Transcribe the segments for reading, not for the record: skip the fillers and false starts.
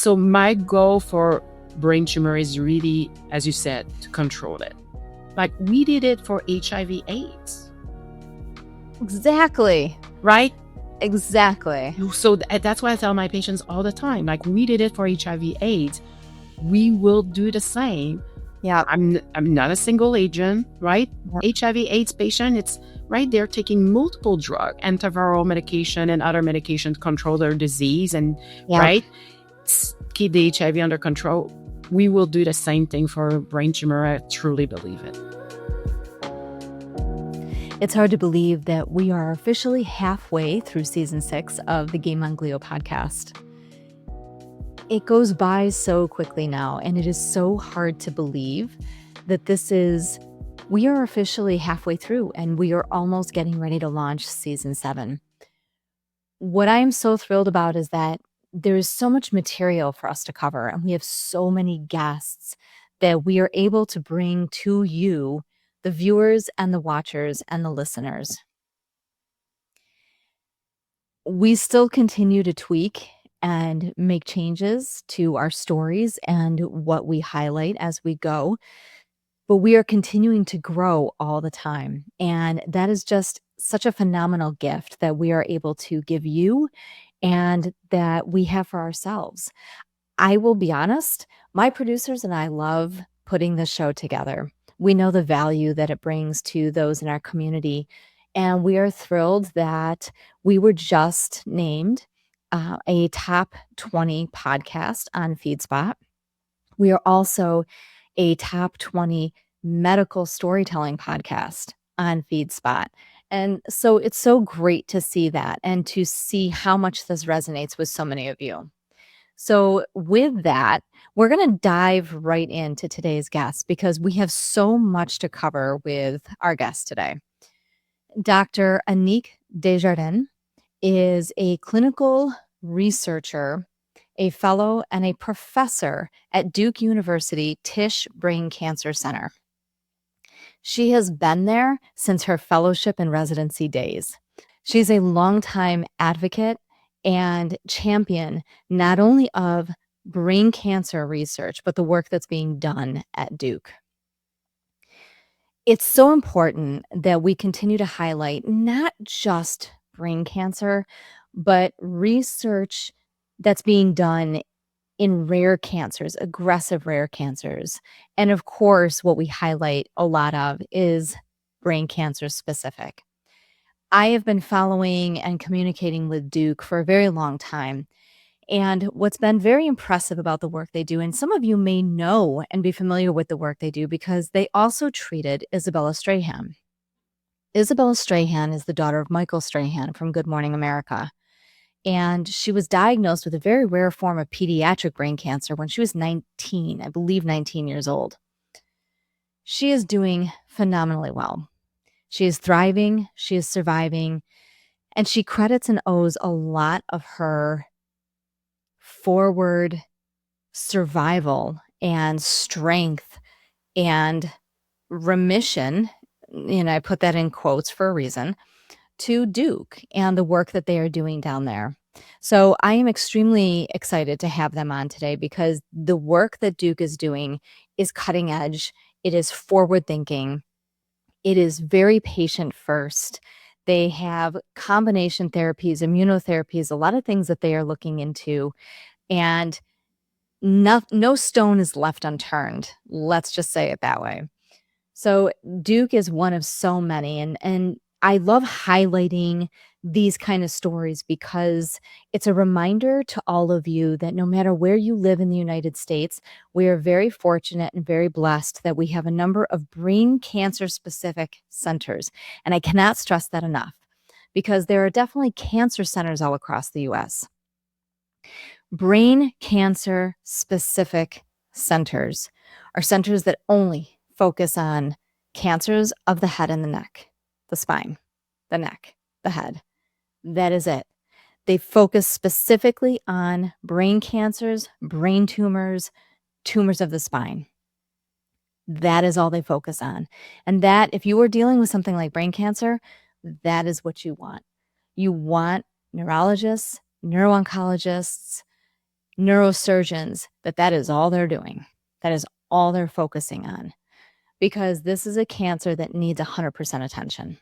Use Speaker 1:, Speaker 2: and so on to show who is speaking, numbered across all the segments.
Speaker 1: So my goal for brain tumor is really, as you said, to control it. Like we did it for HIV/AIDS.
Speaker 2: Exactly.
Speaker 1: Right?
Speaker 2: Exactly.
Speaker 1: So that's why I tell my patients all the time, like we did it for HIV/AIDS. We will do the same.
Speaker 2: Yeah.
Speaker 1: I'm not a single agent, right?
Speaker 2: Yep.
Speaker 1: HIV/AIDS patient, it's right. They're taking multiple drugs, antiviral medication and other medication to control their disease and right, keep the HIV under control. We will do the same thing for brain tumor. I truly believe it.
Speaker 2: It's hard to believe that we are officially halfway through season 6 of the Game On Glio podcast. It goes by so quickly now, and it is so hard to believe that we are officially halfway through, and we are almost getting ready to launch season 7. What I am so thrilled about is that there is so much material for us to cover, and we have so many guests that we are able to bring to you, the viewers and the watchers and the listeners. We still continue to tweak and make changes to our stories and what we highlight as we go, but we are continuing to grow all the time. And that is just such a phenomenal gift that we are able to give you and that we have for ourselves. I will be honest, my producers and I love putting the show together. We know the value that it brings to those in our community, and we are thrilled that we were just named a top 20 podcast on FeedSpot. We are also a top 20 medical storytelling podcast on FeedSpot. And so it's so great to see that and to see how much this resonates with so many of you. So with that, we're going to dive right into today's guest because we have so much to cover with our guest today. Dr. Annick Desjardins is a clinical researcher, a fellow, and a professor at Duke University Tisch Brain Cancer Center. She has been there since her fellowship and residency days. She's a longtime advocate and champion not only of brain cancer research, but the work that's being done at Duke. It's so important that we continue to highlight not just brain cancer, but research that's being done in rare cancers, aggressive rare cancers. And of course, what we highlight a lot of is brain cancer specific. I have been following and communicating with Duke for a very long time. And what's been very impressive about the work they do, and some of you may know and be familiar with the work they do because they also treated Isabella Strahan. Isabella Strahan is the daughter of Michael Strahan from Good Morning America. And she was diagnosed with a very rare form of pediatric brain cancer when she was 19, I believe 19 years old. She is doing phenomenally well. She is thriving, she is surviving, and she credits and owes a lot of her forward survival and strength and remission, and I put that in quotes for a reason, to Duke and the work that they are doing down there. So I am extremely excited to have them on today because the work that Duke is doing is cutting edge. It is forward thinking. It is very patient first. They have combination therapies, immunotherapies, a lot of things that they are looking into. And no stone is left unturned. Let's just say it that way. So Duke is one of so many. And I love highlighting these kind of stories because it's a reminder to all of you that no matter where you live in the United States, we are very fortunate and very blessed that we have a number of brain cancer specific centers. And I cannot stress that enough because there are definitely cancer centers all across the US. Brain cancer specific centers are centers that only focus on cancers of the head and the neck, the spine, the neck, the head. That is it. They focus specifically on brain cancers, brain tumors, tumors of the spine. That is all they focus on. And that, if you are dealing with something like brain cancer, that is what you want. You want neurologists, neuro-oncologists, neurosurgeons, that is all they're doing. That is all they're focusing on, because this is a cancer that needs 100% attention.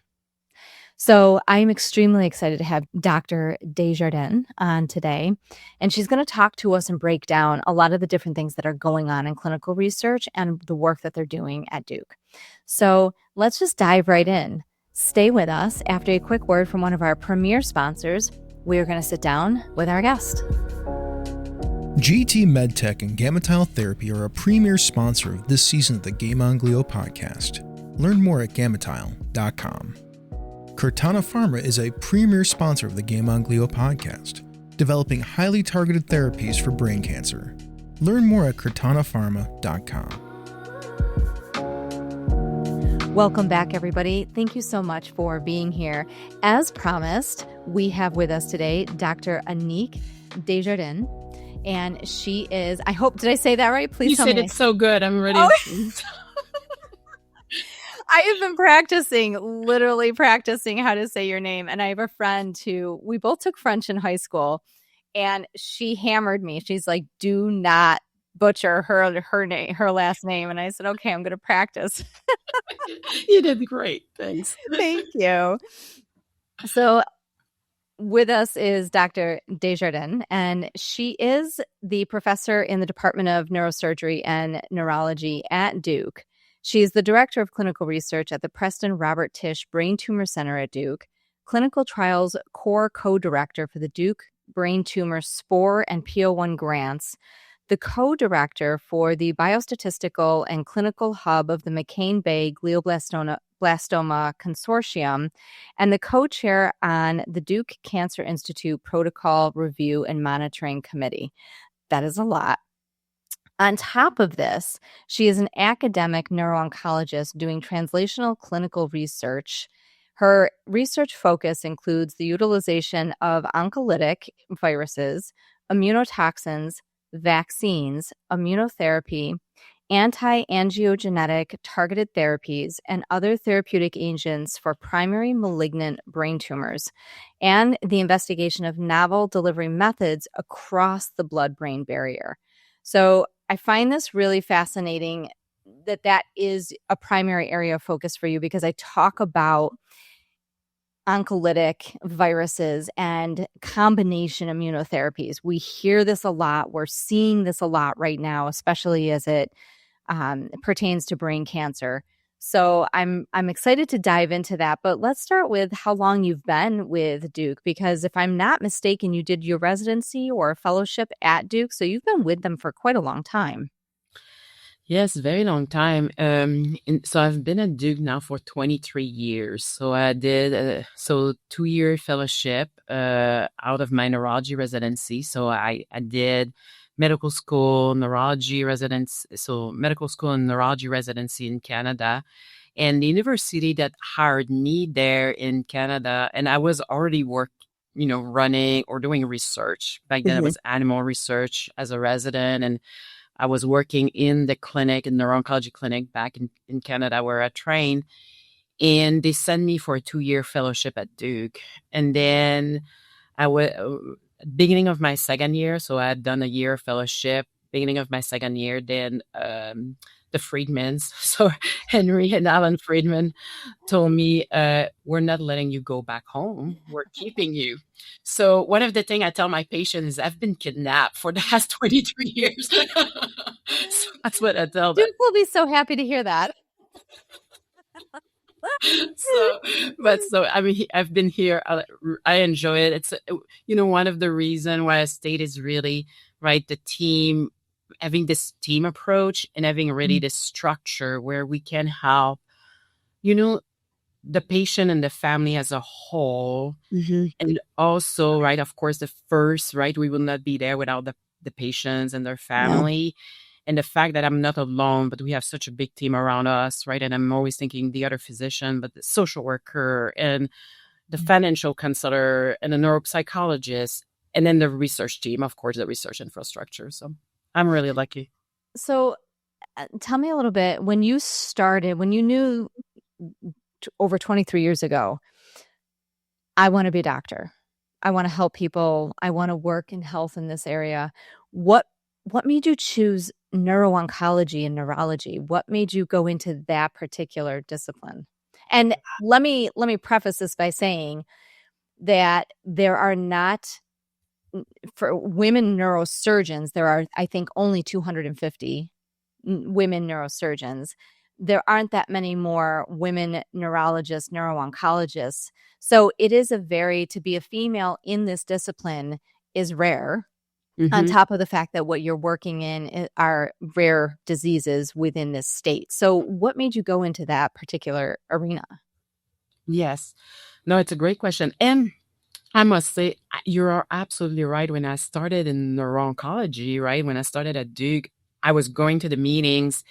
Speaker 2: So I'm extremely excited to have Dr. Desjardins on today, and she's going to talk to us and break down a lot of the different things that are going on in clinical research and the work that they're doing at Duke. So let's just dive right in. Stay with us. After a quick word from one of our premier sponsors, we are going to sit down with our guest.
Speaker 3: GT MedTech and GammaTile Therapy are a premier sponsor of this season of the Game On Glio podcast. Learn more at gammatile.com. Cortana Pharma is a premier sponsor of the Game On Glio podcast, developing highly targeted therapies for brain cancer. Learn more at cortanapharma.com.
Speaker 2: Welcome back, everybody. Thank you so much for being here. As promised, we have with us today Dr. Annick Desjardins, and she is, I hope, did I say that right? Please tell me.
Speaker 1: You said it so good. I'm ready.
Speaker 2: I have been literally practicing how to say your name. And I have a friend who, we both took French in high school, and she hammered me. She's like, do not butcher her name, her last name. And I said, okay, I'm going to practice.
Speaker 1: You did great. Thanks.
Speaker 2: Thank you. So with us is Dr. Desjardins, and she is the professor in the Department of Neurosurgery and Neurology at Duke. She is the director of clinical research at the Preston Robert Tisch Brain Tumor Center at Duke, clinical trials core co-director for the Duke Brain Tumor SPORE and PO1 grants, the co-director for the biostatistical and clinical hub of the McCain Bay Glioblastoma Consortium, and the co-chair on the Duke Cancer Institute Protocol Review and Monitoring Committee. That is a lot. On top of this, she is an academic neuro-oncologist doing translational clinical research. Her research focus includes the utilization of oncolytic viruses, immunotoxins, vaccines, immunotherapy, anti-angiogenetic targeted therapies, and other therapeutic agents for primary malignant brain tumors, and the investigation of novel delivery methods across the blood-brain barrier. So I find this really fascinating that is a primary area of focus for you, because I talk about oncolytic viruses and combination immunotherapies. We hear this a lot. We're seeing this a lot right now, especially as it pertains to brain cancer. So I'm excited to dive into that. But let's start with how long you've been with Duke, because if I'm not mistaken, you did your residency or fellowship at Duke. So you've been with them for quite a long time.
Speaker 1: Yes, very long time. So I've been at Duke now for 23 years. So I did a 2-year fellowship out of my neurology residency. So I did medical school, neurology residency, so medical school and neurology residency in Canada. And the university that hired me there in Canada, and I was already running or doing research. Back then, it was animal research as a resident, and I was working in the clinic, in the neuro-oncology clinic back in Canada where I trained. And they sent me for a 2-year fellowship at Duke. And then beginning of my second year, so I had done a year fellowship, beginning of my second year, then the Friedmans, so Henry and Alan Friedman, told me, we're not letting you go back home. We're keeping you. So one of the things I tell my patients is I've been kidnapped for the last 23 years. So that's what I tell them.
Speaker 2: Duke will be so happy to hear that.
Speaker 1: I mean, I've been here. I enjoy it. It's, one of the reasons why I stayed is really, right, the team, having this team approach and having really this structure where we can help, the patient and the family as a whole. And also, right, of course, we will not be there without the patients and their family. And the fact that I'm not alone, but we have such a big team around us, right? And I'm always thinking the other physician, but the social worker and the financial counselor and the neuropsychologist, and then the research team, of course, the research infrastructure. So I'm really lucky.
Speaker 2: So tell me a little bit, when you knew over 23 years ago, I want to be a doctor. I want to help people. I want to work in health in this area. What made you choose neuro-oncology and neurology? What made you go into that particular discipline? And let me preface this by saying that there are not, for women neurosurgeons, there are, I think, only 250 women neurosurgeons. There aren't that many more women neurologists, neuro-oncologists. So it is to be a female in this discipline is rare. On top of the fact that what you're working in are rare diseases within this state. So what made you go into that particular arena?
Speaker 1: Yes. No, it's a great question. And I must say, you are absolutely right. When I started in neuro-oncology, right, when I started at Duke, I was going to the meetings,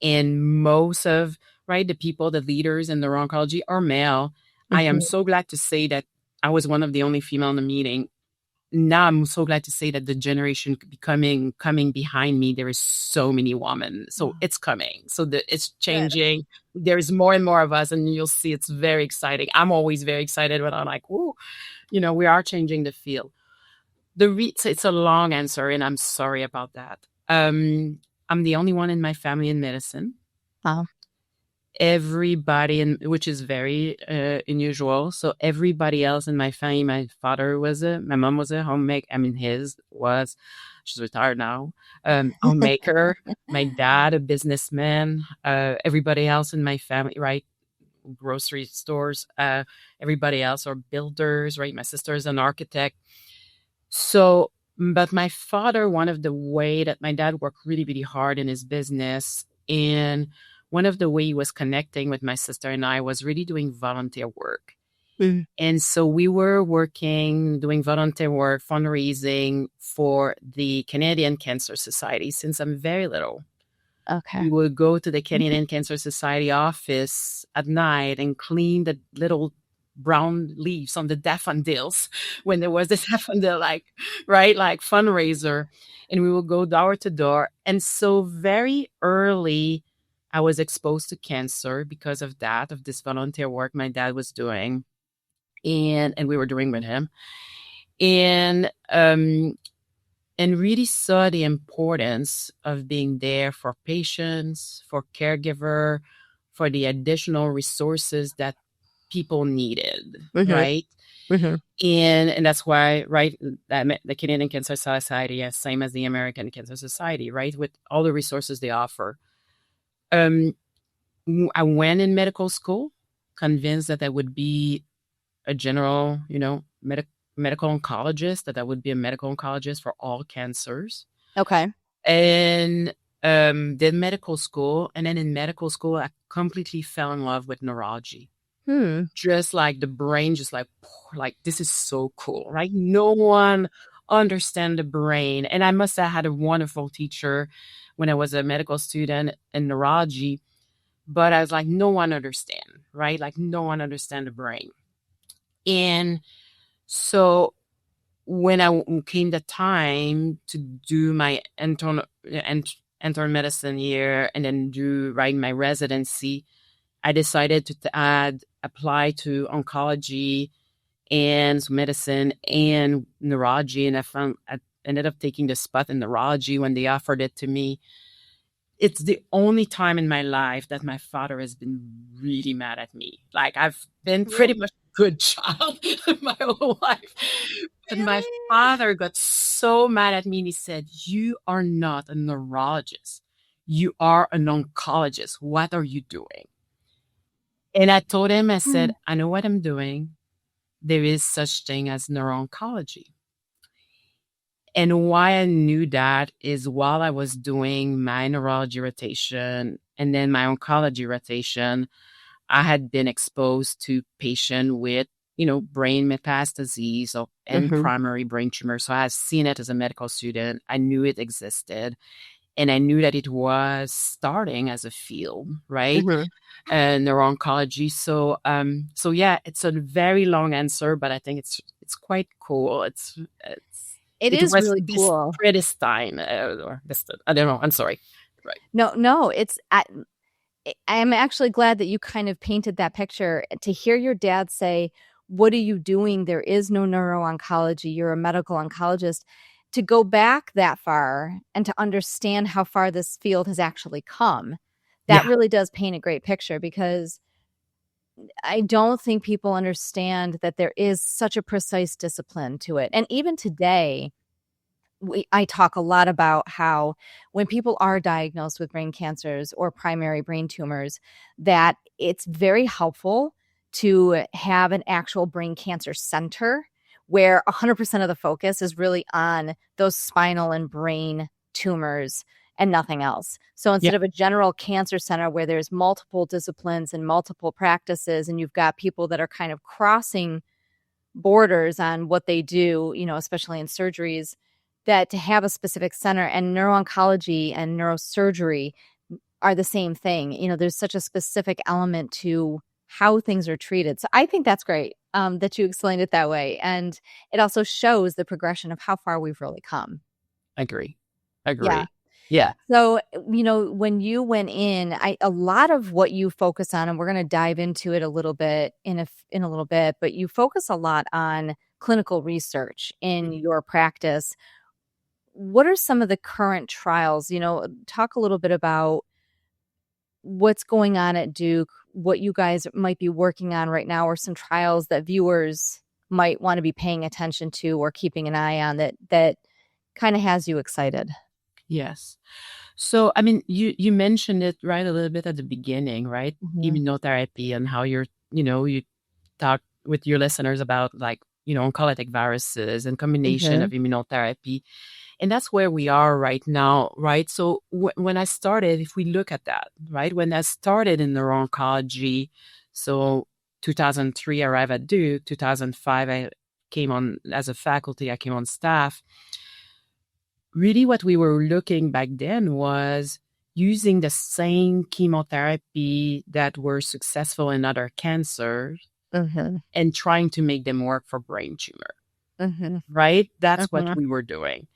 Speaker 1: and most of, right, the people, the leaders in neuro-oncology are male. I am so glad to say that I was one of the only female in the meeting. Now I'm so glad to say that the generation coming behind me, there is so many women. So it's coming. So it's changing. Good. There's more and more of us, and you'll see it's very exciting. I'm always very excited when I'm like, whoa, we are changing the field. It's a long answer, and I'm sorry about that. I'm the only one in my family in medicine.
Speaker 2: Wow.
Speaker 1: Everybody, which is very unusual. So everybody else in my family, my mom was a homemaker. I mean, she's retired now, homemaker. My dad, a businessman. Everybody else in my family, right? Grocery stores. Everybody else are builders, right? My sister is an architect. So, but my father, one of the way that my dad worked really, really hard in his business, and one of the way he was connecting with my sister and I was really doing volunteer work. And so we were doing volunteer work, fundraising for the Canadian Cancer Society since I'm very little.
Speaker 2: Okay.
Speaker 1: We would go to the Canadian Cancer Society office at night and clean the little brown leaves on the daffodils when there was this daffodil, like fundraiser. And we would go door to door. And so very early, I was exposed to cancer because of this volunteer work my dad was doing, and we were doing with him, and really saw the importance of being there for patients, for caregiver, for the additional resources that people needed, right? And that's why, right, that the Canadian Cancer Society is same as the American Cancer Society, right, with all the resources they offer. I went in medical school, convinced that I would be a general, medical oncologist, that I would be a medical oncologist for all cancers.
Speaker 2: Okay.
Speaker 1: And did medical school. And then in medical school, I completely fell in love with neurology. Just like the brain, just like this is so cool, right? No one understands the brain. And I must have had a wonderful teacher when I was a medical student in neurology. But I was like, no one understand, right? Like no one understand the brain. And so when I came the time to do my internal medicine year and then do my residency, I decided to apply to oncology and medicine and neurology. And I ended up taking the spot in neurology when they offered it to me. It's the only time in my life that my father has been really mad at me. Like I've been pretty much a good child my whole life. But my father got so mad at me and he said, "You are not a neurologist. You are an oncologist. What are you doing?" And I told him, I said, "I know what I'm doing. There is such thing as neuro-oncology." And why I knew that is while I was doing my neurology rotation and then my oncology rotation, I had been exposed to patients with, brain metastases and primary brain tumor. So I had seen it as a medical student. I knew it existed. And I knew that it was starting as a field, right? Neuro-oncology. So yeah, it's a very long answer, but I think it's quite cool. It
Speaker 2: is
Speaker 1: was
Speaker 2: really cool.
Speaker 1: Predestined, or destined. I don't know. I'm sorry. Right.
Speaker 2: No. I'm actually glad that you kind of painted that picture. To hear your dad say, what are you doing? There is no neuro-oncology. You're a medical oncologist. To go back that far and to understand how far this field has actually come, that really does paint a great picture, because I don't think people understand that there is such a precise discipline to it. And even today, I talk a lot about how when people are diagnosed with brain cancers or primary brain tumors, that it's very helpful to have an actual brain cancer center where 100% of the focus is really on those spinal and brain tumors and nothing else. So instead of a general cancer center where there's multiple disciplines and multiple practices, and you've got people that are kind of crossing borders on what they do, especially in surgeries, that to have a specific center, and neuro-oncology and neurosurgery are the same thing. There's such a specific element to how things are treated. So I think that's great that you explained it that way. And it also shows the progression of how far we've really come.
Speaker 1: Agree.
Speaker 2: Yeah. So, when you went in, a lot of what you focus on, and we're going to dive into it a little bit in a little bit, but you focus a lot on clinical research in your practice. What are some of the current trials? Talk a little bit about what's going on at Duke, what you guys might be working on right now, or some trials that viewers might want to be paying attention to or keeping an eye on that kind of has you excited.
Speaker 1: Yes. So, I mean, you mentioned it right a little bit at the beginning, right? Immunotherapy, and how you talk with your listeners about oncolytic viruses and combination of immunotherapy. And that's where we are right now, right? So when I started, if we look at that, right? When I started in neuro-oncology, so 2003, I arrived at Duke. 2005, I came on as a faculty, I came on staff. Really what we were looking back then was using the same chemotherapy that were successful in other cancers and trying to make them work for brain tumor, right? That's what we were doing.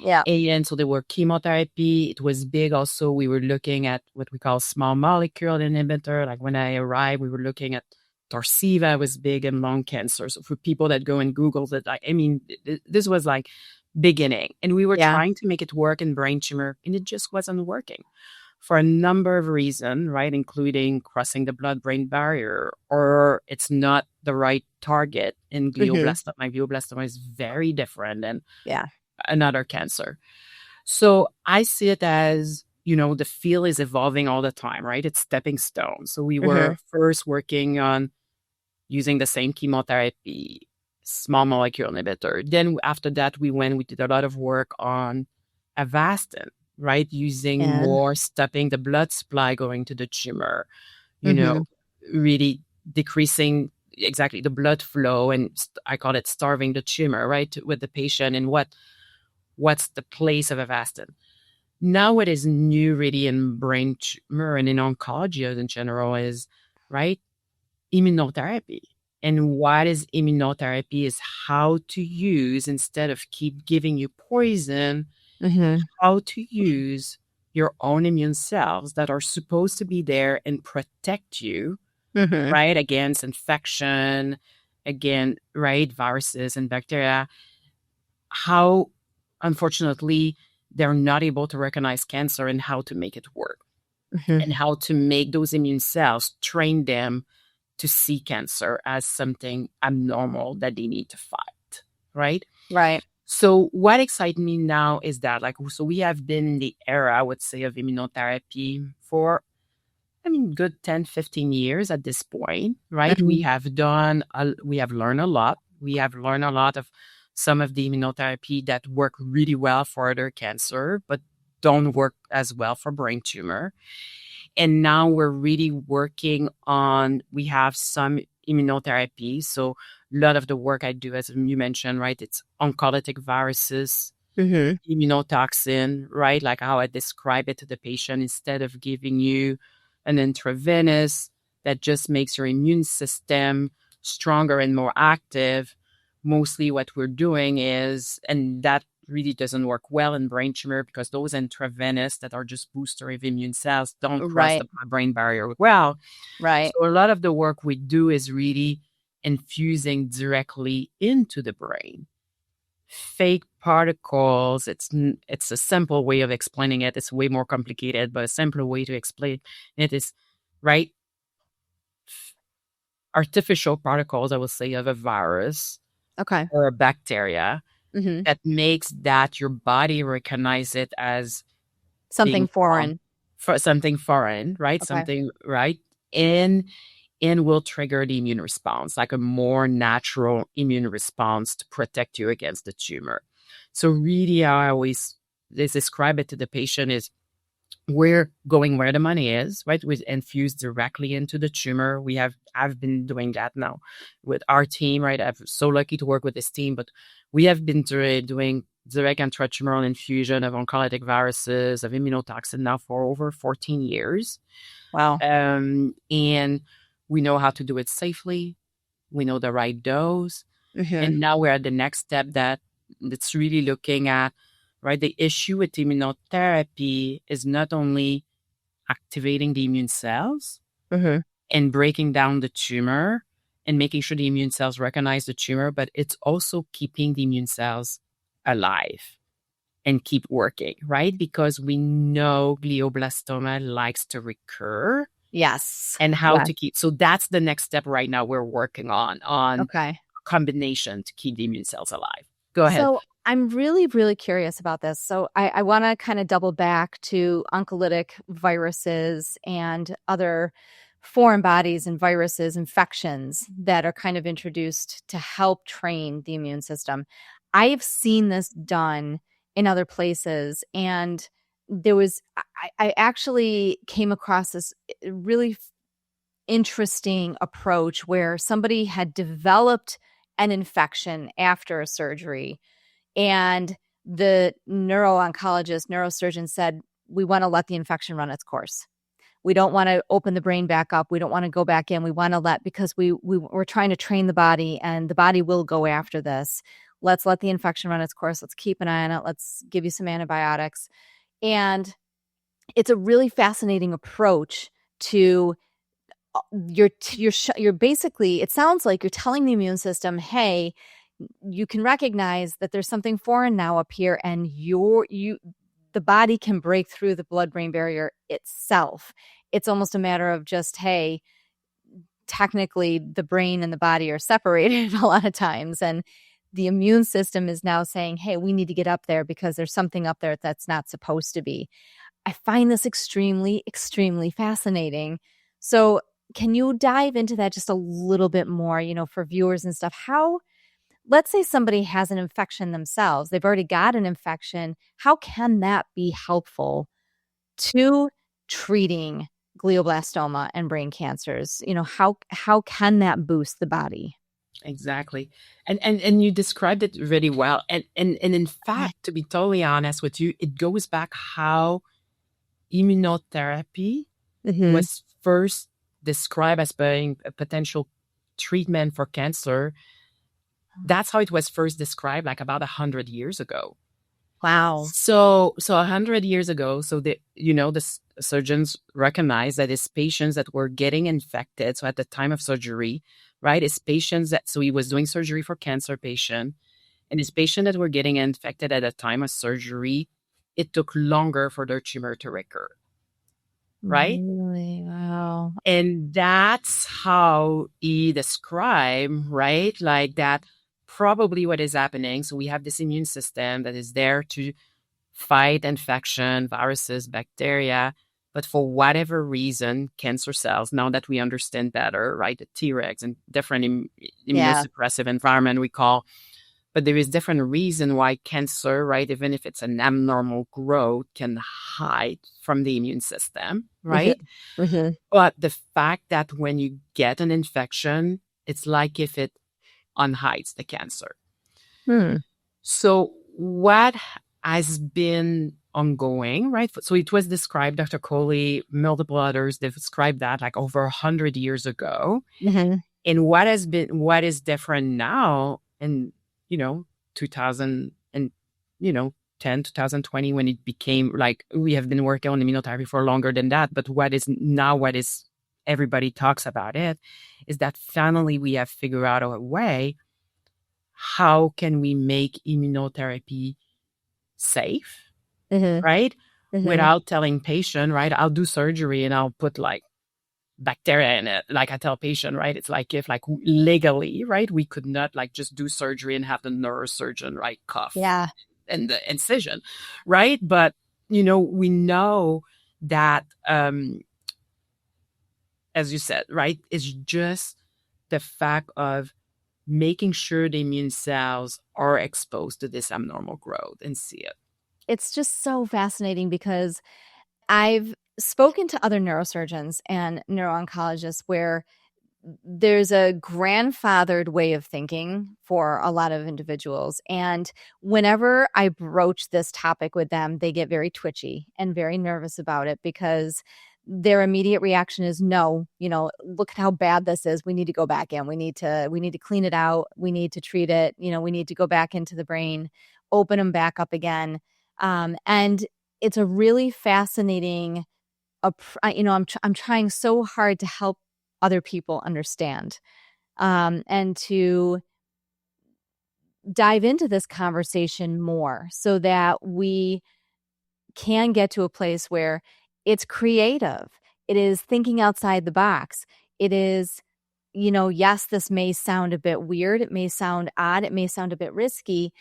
Speaker 2: Yeah.
Speaker 1: And so there were chemotherapy. It was big also. We were looking at what we call small molecule inhibitor. Like when I arrived, we were looking at Tarceva was big in lung cancer. So for people that go and Google it, this was like beginning. And we were trying to make it work in brain tumor, and it just wasn't working for a number of reasons, right? Including crossing the blood-brain barrier, or it's not the right target in glioblastoma. My glioblastoma is very different than another cancer. So I see it as, the field is evolving all the time, right? It's stepping stone. So we were first working on using the same chemotherapy, small molecule inhibitor. Then after that, we did a lot of work on Avastin, right? Using more, stopping the blood supply going to the tumor, really decreasing exactly the blood flow. And I call it starving the tumor, right? With the patient, and what's the place of Avastin. Now what is new really in brain tumor and in oncology in general is, right, immunotherapy. And what is immunotherapy is how to use, instead of keep giving you poison, how to use your own immune cells that are supposed to be there and protect you, right, against infection, right, viruses and bacteria. How, unfortunately, they're not able to recognize cancer, and how to make it work, and how to make those immune cells, train them to see cancer as something abnormal that they need to fight, right?
Speaker 2: Right.
Speaker 1: So what excites me now is that, so we have been in the era, I would say, of immunotherapy for, good 10, 15 years at this point, right? We have learned a lot. We have learned a lot of some of the immunotherapy that work really well for other cancer, but don't work as well for brain tumor. And now we're really working on, we have some immunotherapy. So a lot of the work I do, as you mentioned, right, it's oncolytic viruses, immunotoxin, right? Like how I describe it to the patient, instead of giving you an intravenous that just makes your immune system stronger and more active. Mostly what we're doing is, and that really doesn't work well in brain tumor, because those intravenous that are just booster of immune cells don't cross the blood-brain barrier well.
Speaker 2: Right.
Speaker 1: So a lot of the work we do is really infusing directly into the brain. Fake particles, it's a simple way of explaining it. It's way more complicated, but a simpler way to explain it is, right, artificial particles, I will say, of a virus or a bacteria that makes that your body recognize it as
Speaker 2: something foreign.
Speaker 1: For something foreign, right? Something, right? And will trigger the immune response, like a more natural immune response to protect you against the tumor. So really, how I always describe it to the patient is, we're going where the money is, right? We infuse directly into the tumor. I've been doing that now with our team, right? I'm so lucky to work with this team, but we have been doing direct intratumoral infusion of oncolytic viruses, of immunotoxin now for over 14 years.
Speaker 2: Wow.
Speaker 1: And we know how to do it safely. We know the right dose. And now we're at the next step that's really looking at, right? The issue with immunotherapy is not only activating the immune cells and breaking down the tumor and making sure the immune cells recognize the tumor, but it's also keeping the immune cells alive and keep working, right? Because we know glioblastoma likes to recur.
Speaker 2: Yes.
Speaker 1: And how to keep. So that's the next step right now we're working on combination to keep the immune cells alive. Go ahead.
Speaker 2: So I'm really, really curious about this. So I want to kind of double back to oncolytic viruses and other foreign bodies and viruses, infections that are kind of introduced to help train the immune system. I've seen this done in other places, and I actually came across this really interesting approach where somebody had developed an infection after a surgery, and the neuro-oncologist, neurosurgeon said, we want to let the infection run its course. We don't want to open the brain back up. We don't want to go back in. We want to because we're trying to train the body, and the body will go after this. Let's let the infection run its course. Let's keep an eye on it. Let's give you some antibiotics. And it's a really fascinating approach to you're basically, it sounds like you're telling the immune system, hey, you can recognize that there's something foreign now up here, and the body can break through the blood-brain barrier itself. It's almost a matter of just, hey, technically the brain and the body are separated a lot of times, and the immune system is now saying, hey, we need to get up there because there's something up there that's not supposed to be. I find this extremely, extremely fascinating. So can you dive into that just a little bit more, for viewers and stuff? How, let's say somebody has an infection themselves, they've already got an infection. How can that be helpful to treating glioblastoma and brain cancers? How can that boost the body?
Speaker 1: Exactly. And you described it really well. And in fact, to be totally honest with you, it goes back how immunotherapy was first described as being a potential treatment for cancer. That's how it was first described, like about 100 years ago.
Speaker 2: Wow.
Speaker 1: So 100 years ago, the surgeons recognized that it's patients that were getting infected. So at the time of surgery, right, it's patients so he was doing surgery for cancer patient, and it's patients that were getting infected at the time of surgery, it took longer for their tumor to recur. Right?
Speaker 2: Really? Wow.
Speaker 1: And that's how he described, right? Like that probably what is happening. So we have this immune system that is there to fight infection, viruses, bacteria. But for whatever reason, cancer cells, now that we understand better, right, the Tregs and different immunosuppressive environment we call, but there is different reason why cancer, right, even if it's an abnormal growth, can hide from the immune system, right? But the fact that when you get an infection, it's like if it unhides the cancer. So what has been ongoing, right? So it was described, Dr. Coley, multiple others, they've described that like over 100 years ago. And what is different now in, 2000 and, 2020, when it became like, we have been working on immunotherapy for longer than that. But what is everybody talks about it, is that finally we have figured out a way, how can we make immunotherapy safe, right? Without telling patient, right, I'll do surgery and I'll put like bacteria in it. Like I tell patient, right, it's like if like legally, right, we could not like just do surgery and have the neurosurgeon, right, cuff and the incision, right? But, we know that, as you said, right, it's just the fact of making sure the immune cells are exposed to this abnormal growth and see it.
Speaker 2: It's just so fascinating because I've spoken to other neurosurgeons and neuro-oncologists where there's a grandfathered way of thinking for a lot of individuals. And whenever I broach this topic with them, they get very twitchy and very nervous about it because their immediate reaction is no, look at how bad this is. We need to go back in. We need to clean it out. We need to treat it. We need to go back into the brain, open them back up again. And it's a really fascinating, I'm trying so hard to help other people understand, and to dive into this conversation more so that we can get to a place where it's creative. It is thinking outside the box. It is, yes, this may sound a bit weird. It may sound odd. It may sound a bit risky,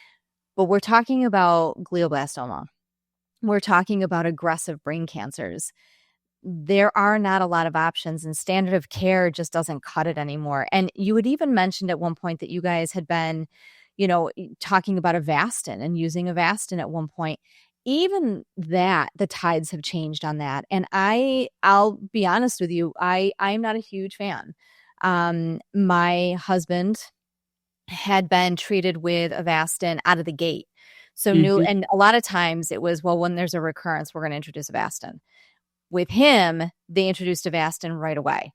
Speaker 2: but we're talking about glioblastoma. We're talking about aggressive brain cancers. There are not a lot of options, and standard of care just doesn't cut it anymore. And you had even mentioned at one point that you guys had been, talking about Avastin and using Avastin at one point. Even that, the tides have changed on that. And I'll be honest with you, I'm not a huge fan. My husband had been treated with Avastin out of the gate. So and a lot of times it was, well, when there's a recurrence, we're going to introduce Avastin. With him, they introduced Avastin right away.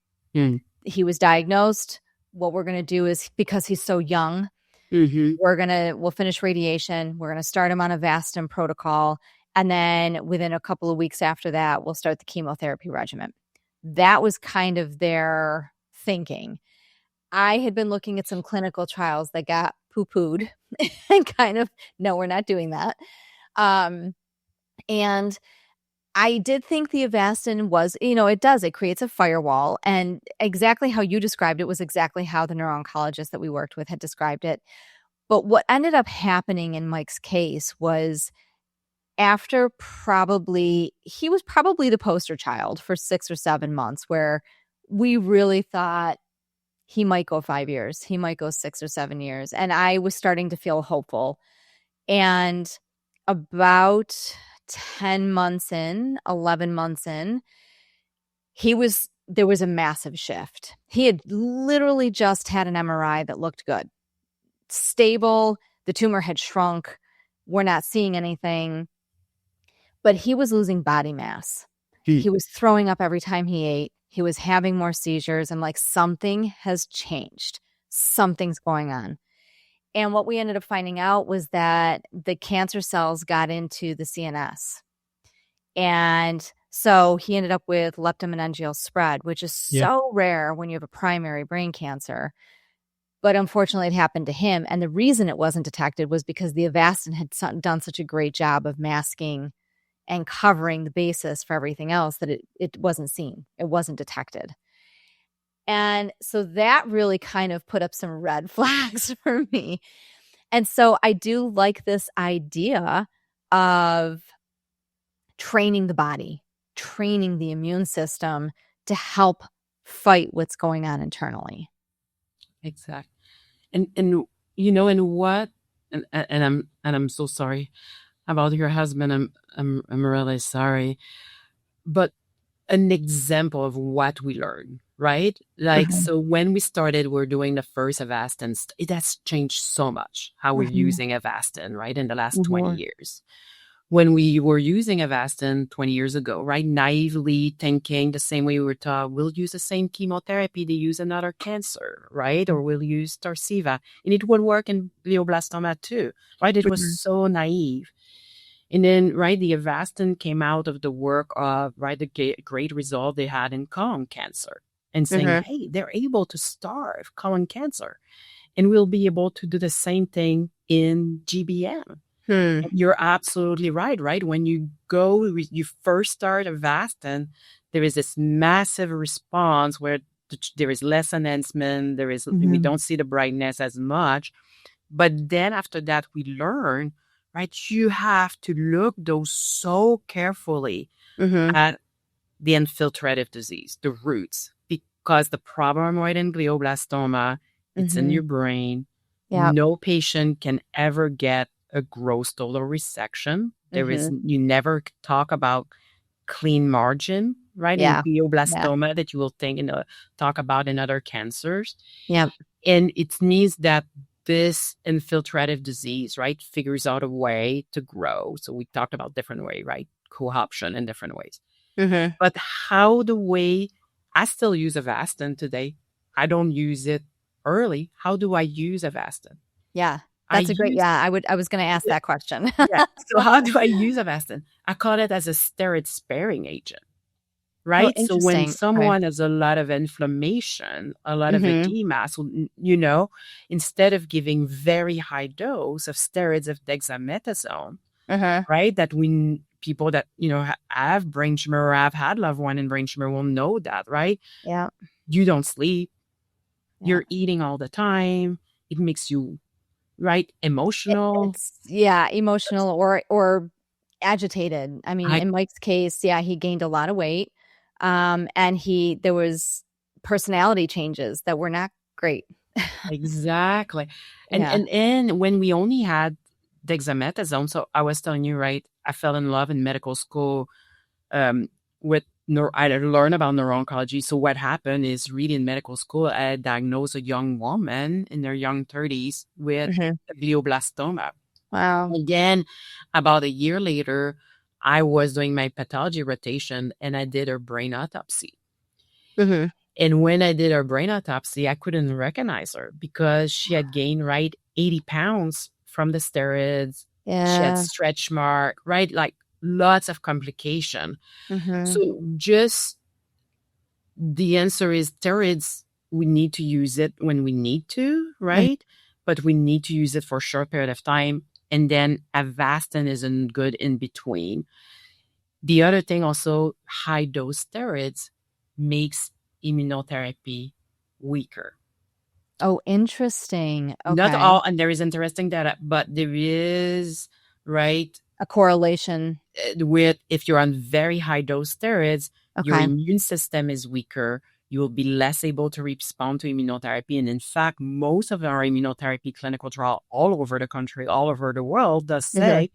Speaker 2: He was diagnosed. What we're going to do is, because he's so young, we'll finish radiation. We're going to start him on a Avastin protocol. And then within a couple of weeks after that, we'll start the chemotherapy regimen. That was kind of their thinking. I had been looking at some clinical trials that got poo-pooed and kind of, no, we're not doing that. And I did think the Avastin was, it creates a firewall. And exactly how you described it was exactly how the neuro-oncologist that we worked with had described it. But what ended up happening in Mike's case was, after he was probably the poster child for 6 or 7 months, where we really thought he might go 5 years. He might go 6 or 7 years. And I was starting to feel hopeful. And about 10 months in, 11 months in, there was a massive shift. He had literally just had an MRI that looked good. Stable. The tumor had shrunk. We're not seeing anything. But he was losing body mass. He was throwing up every time he ate. He was having more seizures. I'm like, something has changed. Something's going on. And what we ended up finding out was that the cancer cells got into the CNS. And so he ended up with leptomeningeal spread, which is so rare when you have a primary brain cancer. But unfortunately, it happened to him. And the reason it wasn't detected was because the Avastin had done such a great job of masking and covering the basis for everything else that it wasn't seen. It wasn't detected. And so that really kind of put up some red flags for me. And so I do like this idea of training the body, training the immune system to help fight what's going on internally.
Speaker 1: Exactly. And I'm so sorry about your husband. I'm really sorry. But an example of what we learned, right? Like, so when we started, we're doing the first Avastin, it has changed so much how we're using Avastin, right? In the last 20 years. When we were using Avastin 20 years ago, right? Naively thinking the same way we were taught, we'll use the same chemotherapy to use another cancer, right? Or we'll use Tarceva, and it would work in glioblastoma too, right? It was so naive. And then, right, the Avastin came out of the work of, right, the great result they had in colon cancer, and saying, hey, they're able to starve colon cancer. And we'll be able to do the same thing in GBM. You're absolutely right? When you first start Avastin, there is this massive response where there is less enhancement. We don't see the brightness as much. But then after that, we learn, right? You have to look those so carefully at the infiltrative disease, the roots, because the primary glioblastoma, it's in your brain. Yep. No patient can ever get a gross total resection. You never talk about clean margin, right? In glioblastoma that you will talk about in other cancers.
Speaker 2: Yeah.
Speaker 1: And it means that this infiltrative disease, right, figures out a way to grow. So we talked about different way, right? Co-option in different ways. But I still use Avastin today. I don't use it early. How do I use Avastin?
Speaker 2: Yeah. That's I was going to ask that question.
Speaker 1: So how do I use Avastin? I call it as a steroid sparing agent, right? So when someone has a lot of inflammation, a lot of edema, so, instead of giving very high dose of steroids of dexamethasone, right? That people that, have brain tumor or have had loved one in brain tumor will know that, right?
Speaker 2: Yeah.
Speaker 1: You don't sleep. Yeah. You're eating all the time. It makes you, right, emotional.
Speaker 2: Emotional or agitated. I mean, in Mike's case, he gained a lot of weight. And there was personality changes that were not great.
Speaker 1: Exactly. And when we only had dexamethasone, so I was telling you, right, I fell in love in medical school with I learned about neuro-oncology. So what happened is really in medical school, I diagnosed a young woman in their young 30s with glioblastoma.
Speaker 2: Wow.
Speaker 1: Again, about a year later, I was doing my pathology rotation and I did her brain autopsy. And when I did her brain autopsy, I couldn't recognize her because she had gained, 80 pounds from the steroids.
Speaker 2: Yeah.
Speaker 1: She had stretch mark, right? Like lots of complication. So just the answer is steroids, we need to use it when we need to, right? But we need to use it for a short period of time. And then Avastin isn't good in between. The other thing also, high dose steroids makes immunotherapy weaker.
Speaker 2: Oh, interesting. Okay.
Speaker 1: Not all, and there is interesting data, but there is, right,
Speaker 2: a correlation
Speaker 1: with if you're on very high dose steroids, your immune system is weaker. You will be less able to respond to immunotherapy. And in fact, most of our immunotherapy clinical trial all over the country, all over the world does say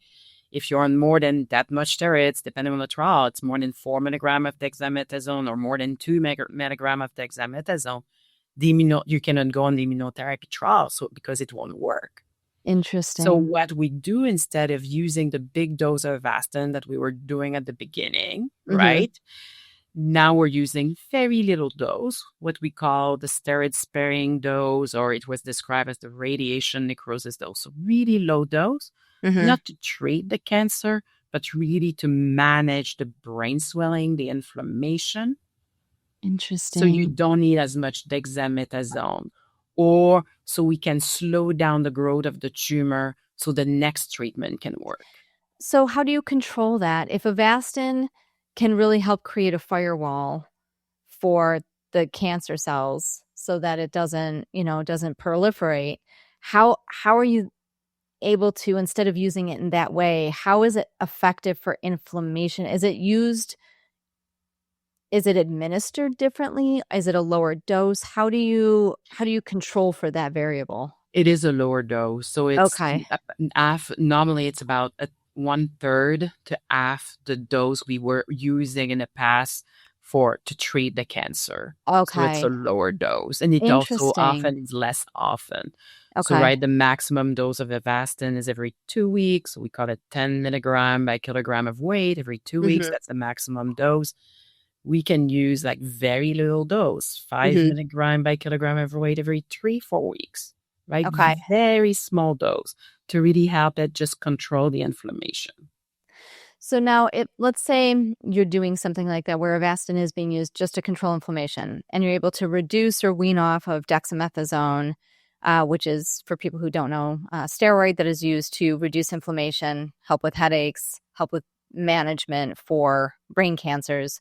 Speaker 1: if you're on more than that much steroids, depending on the trial, it's more than 4 milligrams of dexamethasone or more than 2 milligrams of dexamethasone, you cannot go on the immunotherapy trial because it won't work.
Speaker 2: Interesting.
Speaker 1: So what we do instead of using the big dose of Avastin that we were doing at the beginning, right? Now we're using very little dose, what we call the steroid sparing dose, or it was described as the radiation necrosis dose. So really low dose, not to treat the cancer, but really to manage the brain swelling, the inflammation.
Speaker 2: Interesting.
Speaker 1: So you don't need as much dexamethasone, or so we can slow down the growth of the tumor so the next treatment can work.
Speaker 2: So how do you control that? If Avastin can really help create a firewall for the cancer cells so that it doesn't proliferate, how are you able to, instead of using it in that way, how is it effective for inflammation? Is it administered differently? Is it a lower dose? How do you control for that variable?
Speaker 1: It is a lower dose. So it's normally it's about 1/3 to half the dose we were using in the past to treat the cancer. So it's a lower dose. And it also often is less often. So the maximum dose of Avastin is every 2 weeks. So we call it 10 milligrams by kilogram of weight every 2 weeks. That's the maximum dose. We can use very little dose, 5 milligrams by kilogram of weight every 3-4 weeks, right? Very small dose to really help it just control the inflammation.
Speaker 2: So now, let's say you're doing something like that where Avastin is being used just to control inflammation, and you're able to reduce or wean off of dexamethasone, which is, for people who don't know, steroid that is used to reduce inflammation, help with headaches, help with management for brain cancers.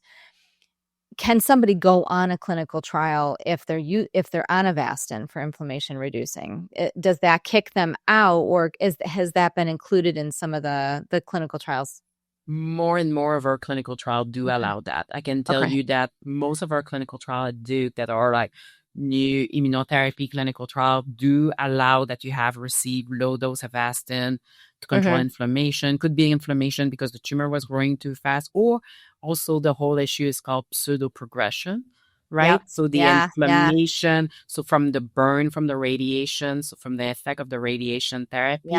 Speaker 2: Can somebody go on a clinical trial if they're on Avastin for inflammation reducing? Does that kick them out, or has that been included in some of the clinical trials?
Speaker 1: More and more of our clinical trials do allow that. I can tell you that most of our clinical trials at Duke that are like new immunotherapy clinical trials do allow that you have received low dose Avastin to control inflammation. Could be inflammation because the tumor was growing too fast, or also the whole issue is called pseudo-progression, right?
Speaker 2: Yep.
Speaker 1: So the inflammation, so from the burn, from the radiation, so from the effect of the radiation therapy,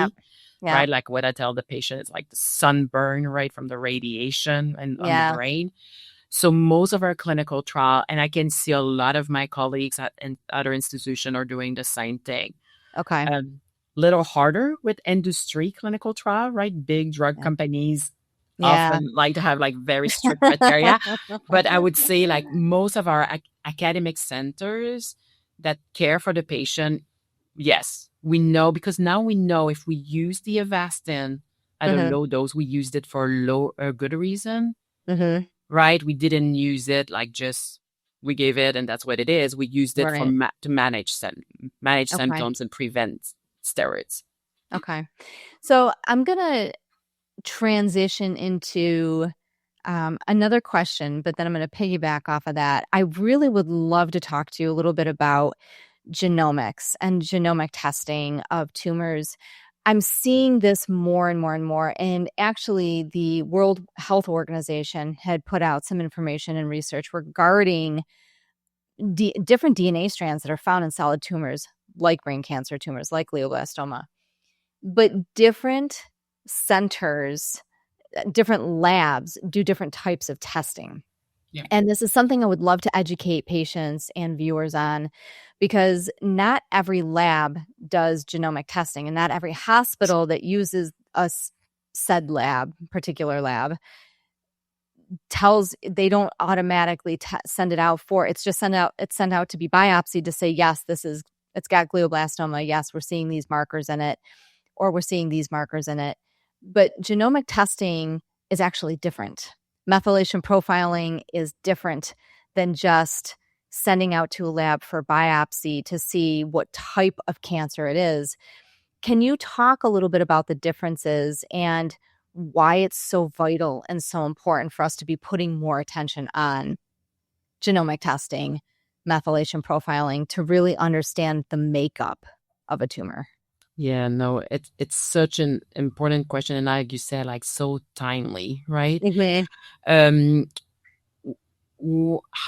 Speaker 1: right? Like what I tell the patient, it's like the sunburn, right, from the radiation and on the brain. So most of our clinical trial, and I can see a lot of my colleagues at other institutions are doing the same thing.
Speaker 2: Okay.
Speaker 1: Little harder with industry clinical trial, right? Big drug companies often like to have like very strict criteria. But I would say like most of our academic centers that care for the patient, yes, we know, because now we know if we use the Avastin at a low dose, we used it for a good reason. Right? We didn't use it like just we gave it and that's what it is. We used it for to manage symptoms and prevent steroids.
Speaker 2: Okay. So I'm going to transition into another question, but then I'm going to piggyback off of that. I really would love to talk to you a little bit about genomics and genomic testing of tumors. I'm seeing this more and more and more. And actually, the World Health Organization had put out some information and research regarding different DNA strands that are found in solid tumors, like brain cancer tumors, like glioblastoma. But different centers, different labs do different types of testing. And this is something I would love to educate patients and viewers on, because not every lab does genomic testing, and not every hospital that uses a said particular lab, they don't automatically send it out it's sent out to be biopsied to say, yes, it's got glioblastoma. Yes, we're seeing these markers in it, or we're seeing these markers in it. But genomic testing is actually different. Methylation profiling is different than just sending out to a lab for biopsy to see what type of cancer it is. Can you talk a little bit about the differences and why it's so vital and so important for us to be putting more attention on genomic testing, methylation profiling, to really understand the makeup of a tumor?
Speaker 1: Yeah, no, it's such an important question, and like you said, like so timely, right? How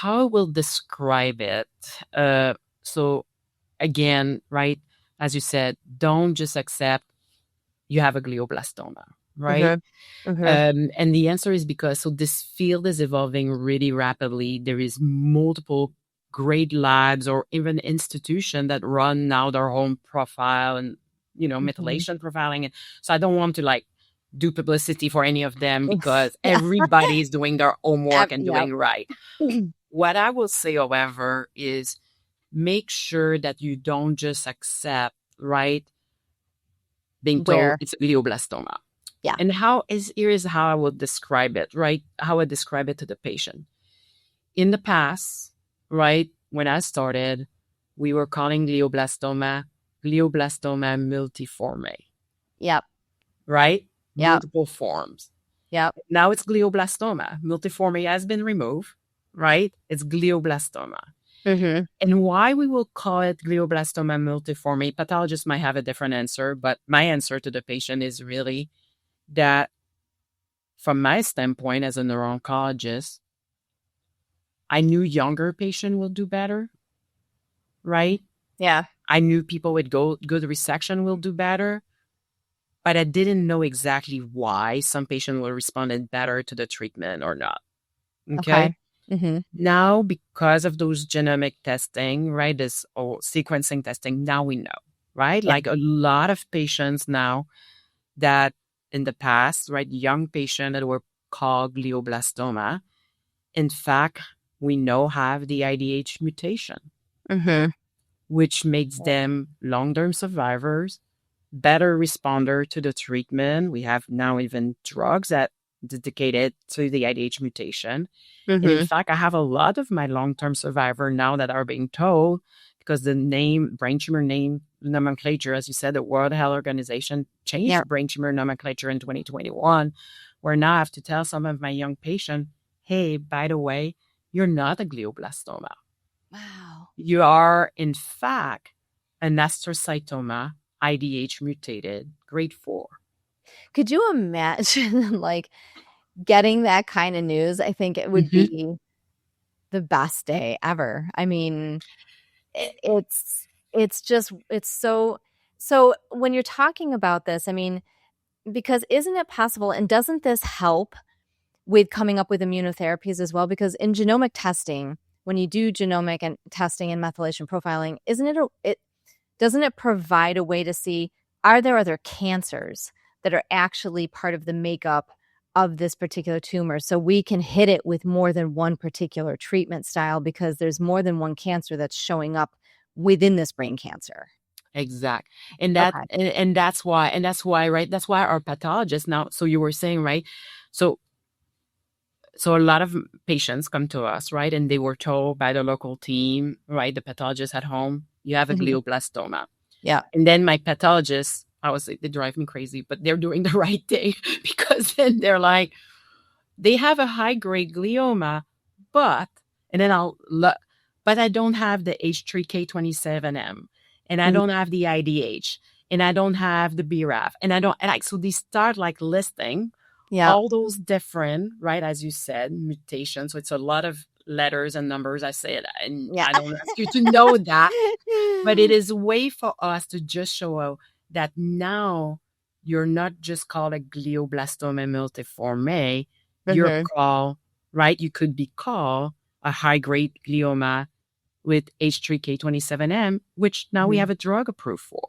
Speaker 1: I will describe it? So again, right, as you said, don't just accept you have a glioblastoma, right? And the answer is because this field is evolving really rapidly. There is multiple great labs or even institutions that run now their own profile and methylation profiling. And so I don't want to like do publicity for any of them, because everybody is doing their homework and doing right. What I will say, however, is make sure that you don't just accept, right, being told it's glioblastoma.
Speaker 2: Yeah.
Speaker 1: And here is how I would describe it, right? How I describe it to the patient. In the past, right, when I started, we were calling glioblastoma multiforme.
Speaker 2: Yep.
Speaker 1: Right?
Speaker 2: Yep.
Speaker 1: Multiple forms.
Speaker 2: Yep.
Speaker 1: Now it's glioblastoma. Multiforme has been removed, right? It's glioblastoma. And why we will call it glioblastoma multiforme, pathologists might have a different answer, but my answer to the patient is really that from my standpoint as a neuro-oncologist, I knew younger patients will do better, right?
Speaker 2: Yeah.
Speaker 1: I knew people with good resection will do better, but I didn't know exactly why some patients will respond better to the treatment or not. Okay. Now, because of those genomic testing, right, this sequencing testing, now we know, right? Like a lot of patients now that in the past, right, young patients that were call glioblastoma, in fact, we know have the IDH mutation, which makes them long-term survivors, better responder to the treatment. We have now even drugs that dedicated to the IDH mutation. And in fact, I have a lot of my long-term survivor now that are being told, because the name, brain tumor name nomenclature, as you said, the World Health Organization changed brain tumor nomenclature in 2021, where now I have to tell some of my young patients, hey, by the way, you're not a glioblastoma.
Speaker 2: Wow.
Speaker 1: You are, in fact, an astrocytoma, IDH mutated, grade 4.
Speaker 2: Could you imagine like getting that kind of news? I think it would be the best day ever. I mean, it's so when you're talking about this, I mean, because isn't it possible, and doesn't this help with coming up with immunotherapies as well? Because in genomic testing, when you do genomic and testing and methylation profiling, doesn't it provide a way to see, are there other cancers that are actually part of the makeup of this particular tumor? So we can hit it with more than one particular treatment style because there's more than one cancer that's showing up within this brain cancer.
Speaker 1: Exact. And that's why, right? That's why our pathologists now, so you were saying, right? So a lot of patients come to us, right? And they were told by the local team, right? The pathologist at home, you have a glioblastoma.
Speaker 2: Yeah.
Speaker 1: And then my pathologists, I was like, they drive me crazy, but they're doing the right thing, because then they're like, they have a high-grade glioma, but I don't have the H3K27M, and I don't have the IDH, and I don't have the BRAF, so they start like listing all those different, right, as you said, mutations. So it's a lot of letters and numbers. I say it, and I don't ask you to know that, but it is a way for us to just show that now you're not just called a glioblastoma multiforme, you're called, right? You could be called a high-grade glioma with H3K27M, which now we have a drug approved for.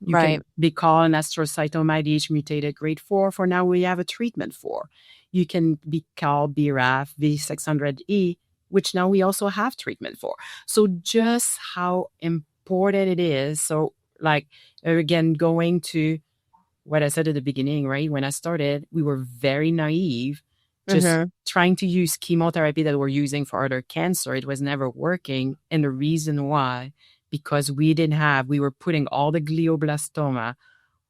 Speaker 1: You can be called an astrocytoma IDH mutated grade 4, for now we have a treatment for. You can be called BRAF V600E, which now we also have treatment for. So just how important it is. So like, again, going to what I said at the beginning, right? When I started, we were very naive, just trying to use chemotherapy that we're using for other cancer. It was never working. And the reason why, because we were putting all the glioblastoma,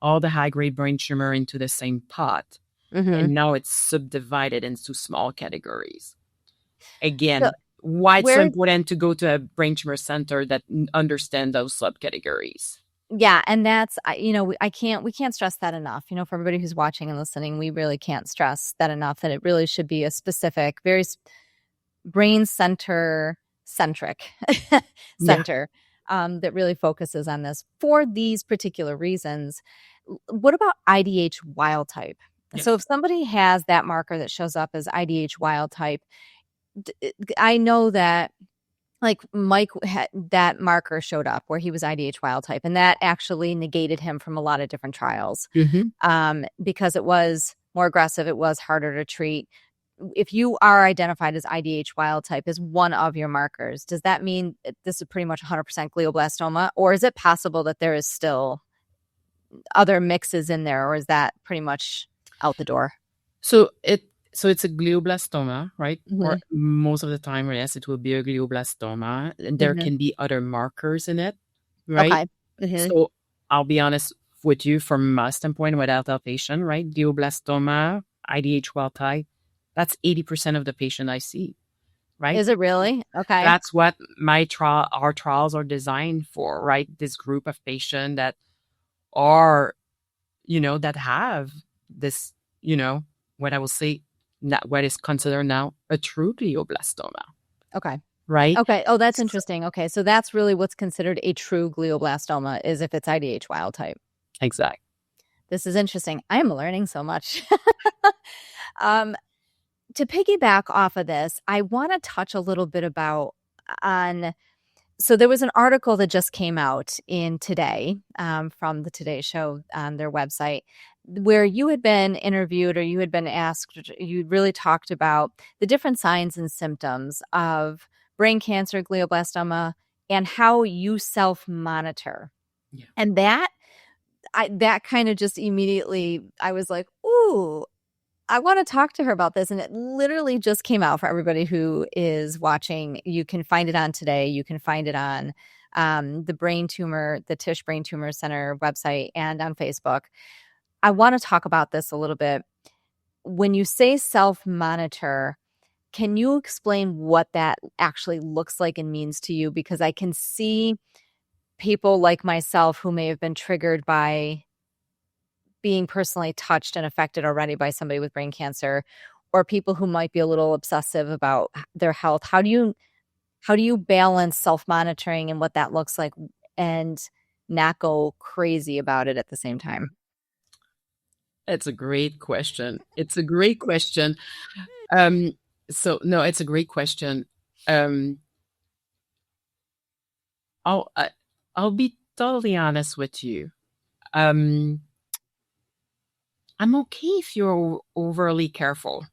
Speaker 1: all the high-grade brain tumor into the same pot. And now it's subdivided into small categories. Again, why it's so important to go to a brain tumor center that understand those subcategories.
Speaker 2: Yeah. And that's, we can't stress that enough. For everybody who's watching and listening, we really can't stress that enough, that it really should be a specific, very brain centric center that really focuses on this for these particular reasons. What about IDH wild type? Yes. So if somebody has that marker that shows up as IDH wild type, I know that like Mike had that marker showed up where he was IDH wild type, and that actually negated him from a lot of different trials because it was more aggressive. It was harder to treat. If you are identified as IDH wild type as one of your markers, does that mean this is pretty much 100% glioblastoma, or is it possible that there is still other mixes in there, or is that pretty much out the door?
Speaker 1: So it's a glioblastoma, right? Or most of the time, yes, it will be a glioblastoma. And there can be other markers in it, right? Okay. So I'll be honest with you, from my standpoint, without our patient, right? Glioblastoma, IDH wild type, that's 80% of the patient I see, right?
Speaker 2: Is it really? Okay.
Speaker 1: That's what our trials are designed for, right? This group of patients that are, that have this, what I will say, what is considered now a true glioblastoma.
Speaker 2: Okay.
Speaker 1: Right?
Speaker 2: Okay. Oh, that's interesting. Okay. So that's really what's considered a true glioblastoma, is if it's IDH wild type.
Speaker 1: Exactly.
Speaker 2: This is interesting. I am learning so much. To piggyback off of this, I want to touch a little bit so there was an article that just came out in Today from the Today Show on their website where you had been interviewed or you had been asked, you really talked about the different signs and symptoms of brain cancer, glioblastoma, and how you self-monitor.
Speaker 1: Yeah.
Speaker 2: And that kind of just immediately, I was like, ooh, I want to talk to her about this. And it literally just came out for everybody who is watching. You can find it on Today. You can find it on the Tisch Brain Tumor Center website and on Facebook. I want to talk about this a little bit. When you say self-monitor, can you explain what that actually looks like and means to you? Because I can see people like myself who may have been triggered by being personally touched and affected already by somebody with brain cancer, or people who might be a little obsessive about their health. How do you balance self-monitoring and what that looks like and not go crazy about it at the same time?
Speaker 1: It's a great question. It's a great question. No, it's a great question. I'll be totally honest with you. I'm okay if you're overly careful,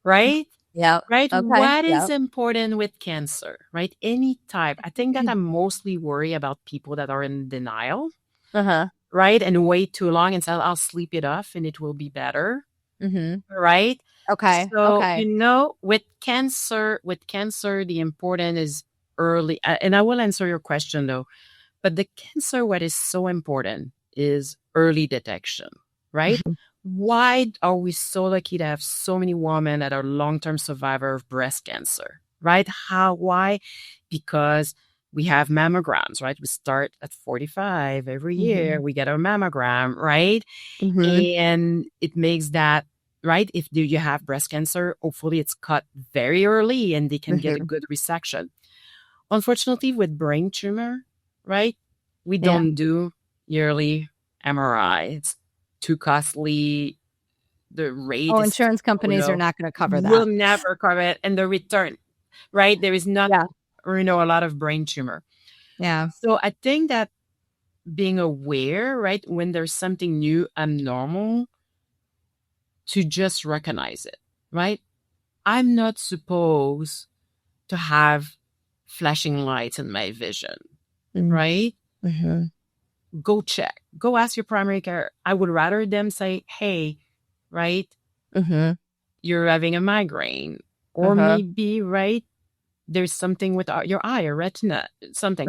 Speaker 1: right?
Speaker 2: Yeah.
Speaker 1: Right.
Speaker 2: Okay.
Speaker 1: What is important with cancer, right? Any type. I think that I'm mostly worried about people that are in denial, right? And wait too long and say, I'll sleep it off and it will be better. Right.
Speaker 2: Okay.
Speaker 1: So,
Speaker 2: Okay.
Speaker 1: with cancer, the important is early. And I will answer your question though. But the cancer, what is so important is early detection, right? Why are we so lucky to have so many women that are long-term survivor of breast cancer, right? Why? Because we have mammograms, right? We start at 45 every year. We get our mammogram, right? And it makes that, right? If you have breast cancer, hopefully it's caught very early and they can get a good resection. Unfortunately, with brain tumor, right? We don't do yearly MRI. It's too costly. The rate is
Speaker 2: insurance companies are not going to cover that.
Speaker 1: Will never cover it. And the return, right? There is not, a lot of brain tumor.
Speaker 2: Yeah.
Speaker 1: So I think that being aware, right? When there's something new and normal, to just recognize it, right? I'm not supposed to have flashing lights in my vision, right? Go check. Go ask your primary care. I would rather them say, hey, right, you're having a migraine. Or maybe, right, there's something with your eye or retina, something,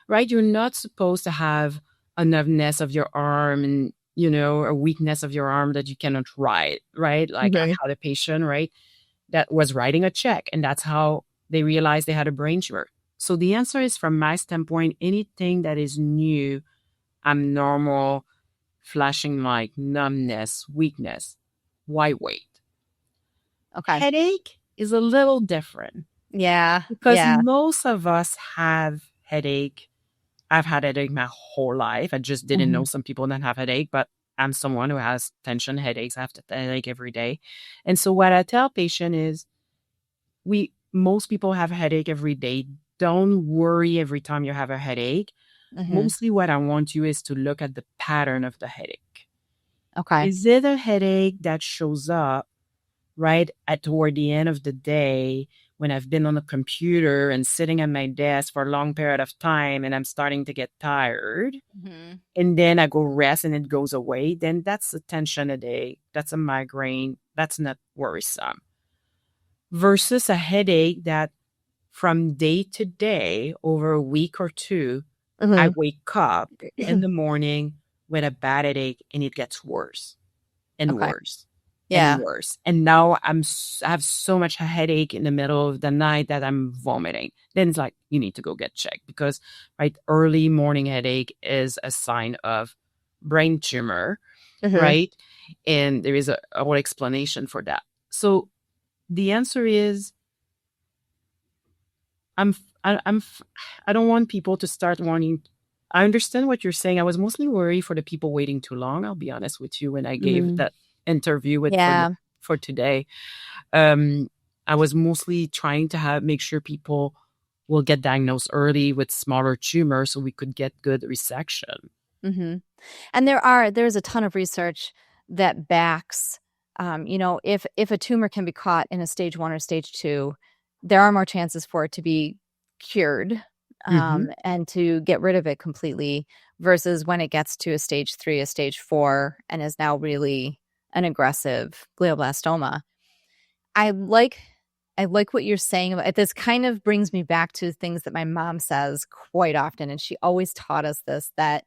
Speaker 1: right? You're not supposed to have a numbness of your arm and, a weakness of your arm that you cannot write, right? Like I had a patient, right, that was writing a check and that's how they realized they had a brain tumor. So the answer is, from my standpoint, anything that is new, abnormal, flashing light, numbness, weakness, why wait?
Speaker 2: Okay.
Speaker 1: Headache is a little different.
Speaker 2: Yeah.
Speaker 1: Because most of us have headache. I've had headache my whole life. I just didn't know some people that have headache, but I'm someone who has tension headaches. I have headache every day. And so what I tell patients is, most people have a headache every day. Don't worry every time you have a headache. Mostly what I want you is to look at the pattern of the headache.
Speaker 2: Okay.
Speaker 1: Is it a headache that shows up right toward the end of the day when I've been on the computer and sitting at my desk for a long period of time and I'm starting to get tired and then I go rest and it goes away? Then that's a tension headache. That's a migraine. That's not worrisome. Versus a headache that from day to day over a week or two, I wake up in the morning with a bad headache and it gets worse and worse and worse. And now I have so much headache in the middle of the night that I'm vomiting. Then it's like, you need to go get checked because, right, early morning headache is a sign of brain tumor, right? And there is a whole explanation for that. So the answer is, I don't want people to start wanting. I understand what you're saying. I was mostly worried for the people waiting too long. I'll be honest with you. When I gave that interview for today, I was mostly trying to make sure people will get diagnosed early with smaller tumors so we could get good resection.
Speaker 2: Mm-hmm. And there's a ton of research that backs, if a tumor can be caught in a stage 1 or stage 2, there are more chances for it to be cured and to get rid of it completely versus when it gets to a stage 3, a stage 4, and is now really an aggressive glioblastoma. I like what you're saying about it. This kind of brings me back to things that my mom says quite often, and she always taught us this, that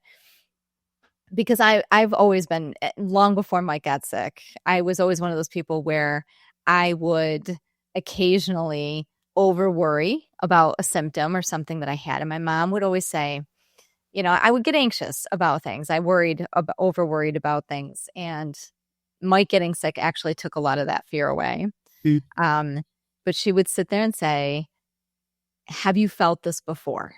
Speaker 2: because I've always been, long before Mike got sick, I was always one of those people where I would occasionally over worry about a symptom or something that I had. And my mom would always say, I would get anxious about things. I over worried about things. And Mike getting sick actually took a lot of that fear away. But she would sit there and say, have you felt this before?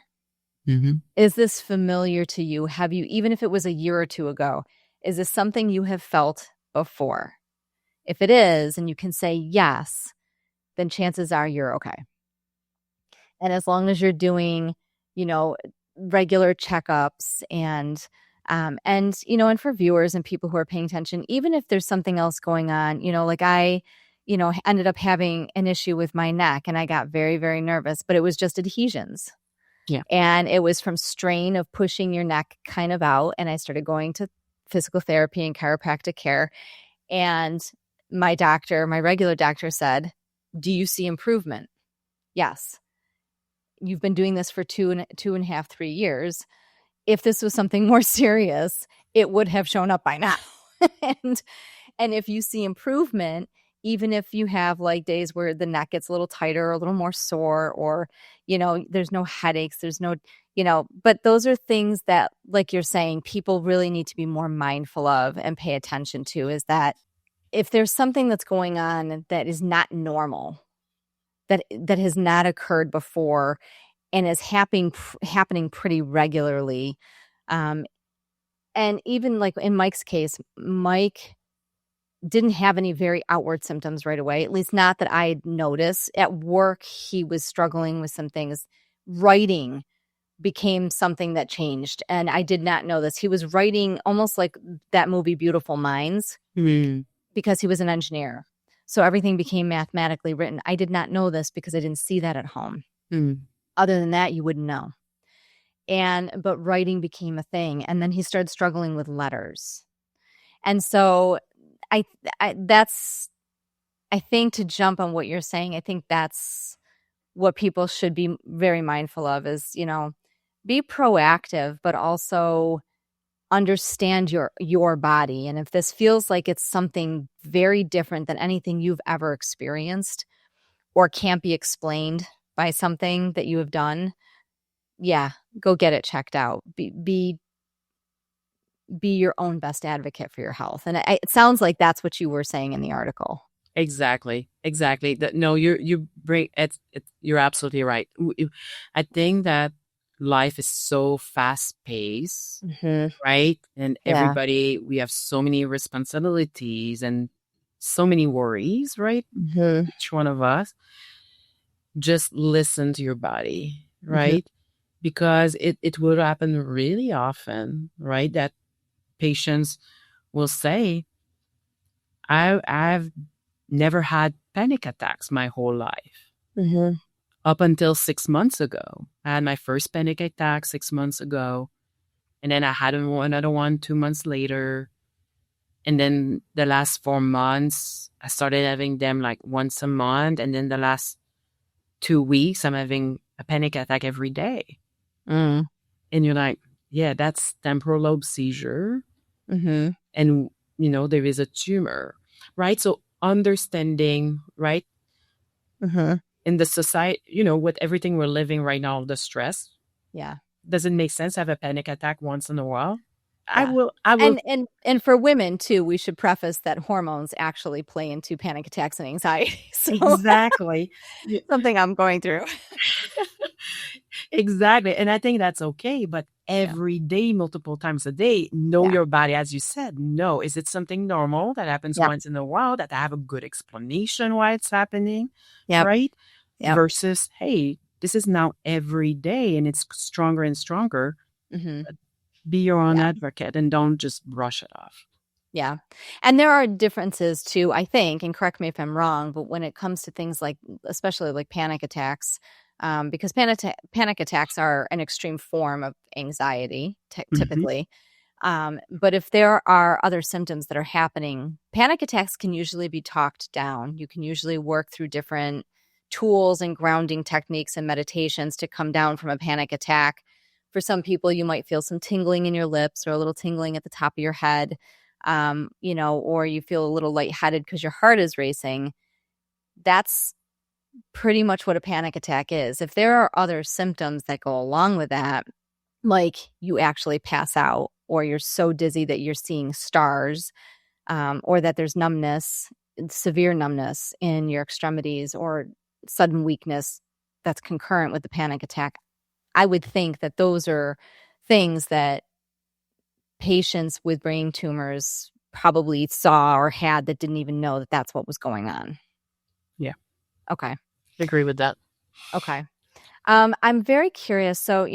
Speaker 2: Is this familiar to you? Have you, even if it was a year or two ago, is this something you have felt before? If it is, and you can say yes, then chances are you're okay. And as long as you're doing, regular checkups and for viewers and people who are paying attention, even if there's something else going on, like I, ended up having an issue with my neck and I got very, very nervous, but it was just adhesions.
Speaker 1: Yeah.
Speaker 2: And it was from strain of pushing your neck kind of out. And I started going to physical therapy and chiropractic care. And my regular doctor said, do you see improvement? Yes. You've been doing this for 2.5, 3 years. If this was something more serious, it would have shown up by now. and if you see improvement, even if you have like days where the neck gets a little tighter or a little more sore, or, there's no headaches, there's no, but those are things that, like you're saying, people really need to be more mindful of and pay attention to, is that if there's something that's going on that is not normal, that has not occurred before and is happening pretty regularly. And even like in Mike's case, Mike didn't have any very outward symptoms right away, at least not that I noticed. At work, he was struggling with some things. Writing became something that changed, and I did not know this. He was writing almost like that movie Beautiful Minds because he was an engineer. So everything became mathematically written. I did not know this because I didn't see that at home. Other than that, you wouldn't know. But writing became a thing. And then he started struggling with letters. And so I think, to jump on what you're saying, I think that's what people should be very mindful of is, be proactive, but also understand your body. And if this feels like it's something very different than anything you've ever experienced or can't be explained by something that you have done, go get it checked out. Be your own best advocate for your health. And it sounds like that's what you were saying in the article.
Speaker 1: Exactly. No, you're absolutely right. I think that life is so fast paced, right? And everybody, we have so many responsibilities and so many worries, right? Each one of us. Just listen to your body, right? Because it will happen really often, right? That patients will say, I've never had panic attacks my whole life. Up until 6 months ago. I had my first panic attack 6 months ago. And then I had another one 2 months later. And then the last 4 months, I started having them like once a month. And then the last 2 weeks, I'm having a panic attack every day. And you're like, yeah, that's temporal lobe seizure. And, there is a tumor, right? So understanding, right? In the society, with everything we're living right now, the stress.
Speaker 2: Yeah.
Speaker 1: Does it make sense to have a panic attack once in a while?
Speaker 2: Yeah.
Speaker 1: I will.
Speaker 2: And for women too, we should preface that hormones actually play into panic attacks and anxiety. So
Speaker 1: exactly.
Speaker 2: Something I'm going through.
Speaker 1: Exactly. And I think that's okay. But every day, multiple times a day, know your body, as you said. No, is it something normal that happens once in a while, that I have a good explanation why it's happening? Right? Versus, hey, this is now every day and it's stronger and stronger. Be your own advocate and don't just brush it off.
Speaker 2: Yeah. And there are differences too, I think, and correct me if I'm wrong, but when it comes to things like, especially like panic attacks, because panic attacks are an extreme form of anxiety, typically. But if there are other symptoms that are happening, panic attacks can usually be talked down. You can usually work through different tools and grounding techniques and meditations to come down from a panic attack. For some people, you might feel some tingling in your lips or a little tingling at the top of your head, or you feel a little lightheaded because your heart is racing. That's pretty much what a panic attack is. If there are other symptoms that go along with that, like you actually pass out, or you're so dizzy that you're seeing stars, or that there's numbness, severe numbness in your extremities, or sudden weakness that's concurrent with the panic attack, I would think that those are things that patients with brain tumors probably saw or had that didn't even know that that's what was going on.
Speaker 1: Yeah.
Speaker 2: Okay.
Speaker 1: I agree with that.
Speaker 2: Okay. I'm very curious. So,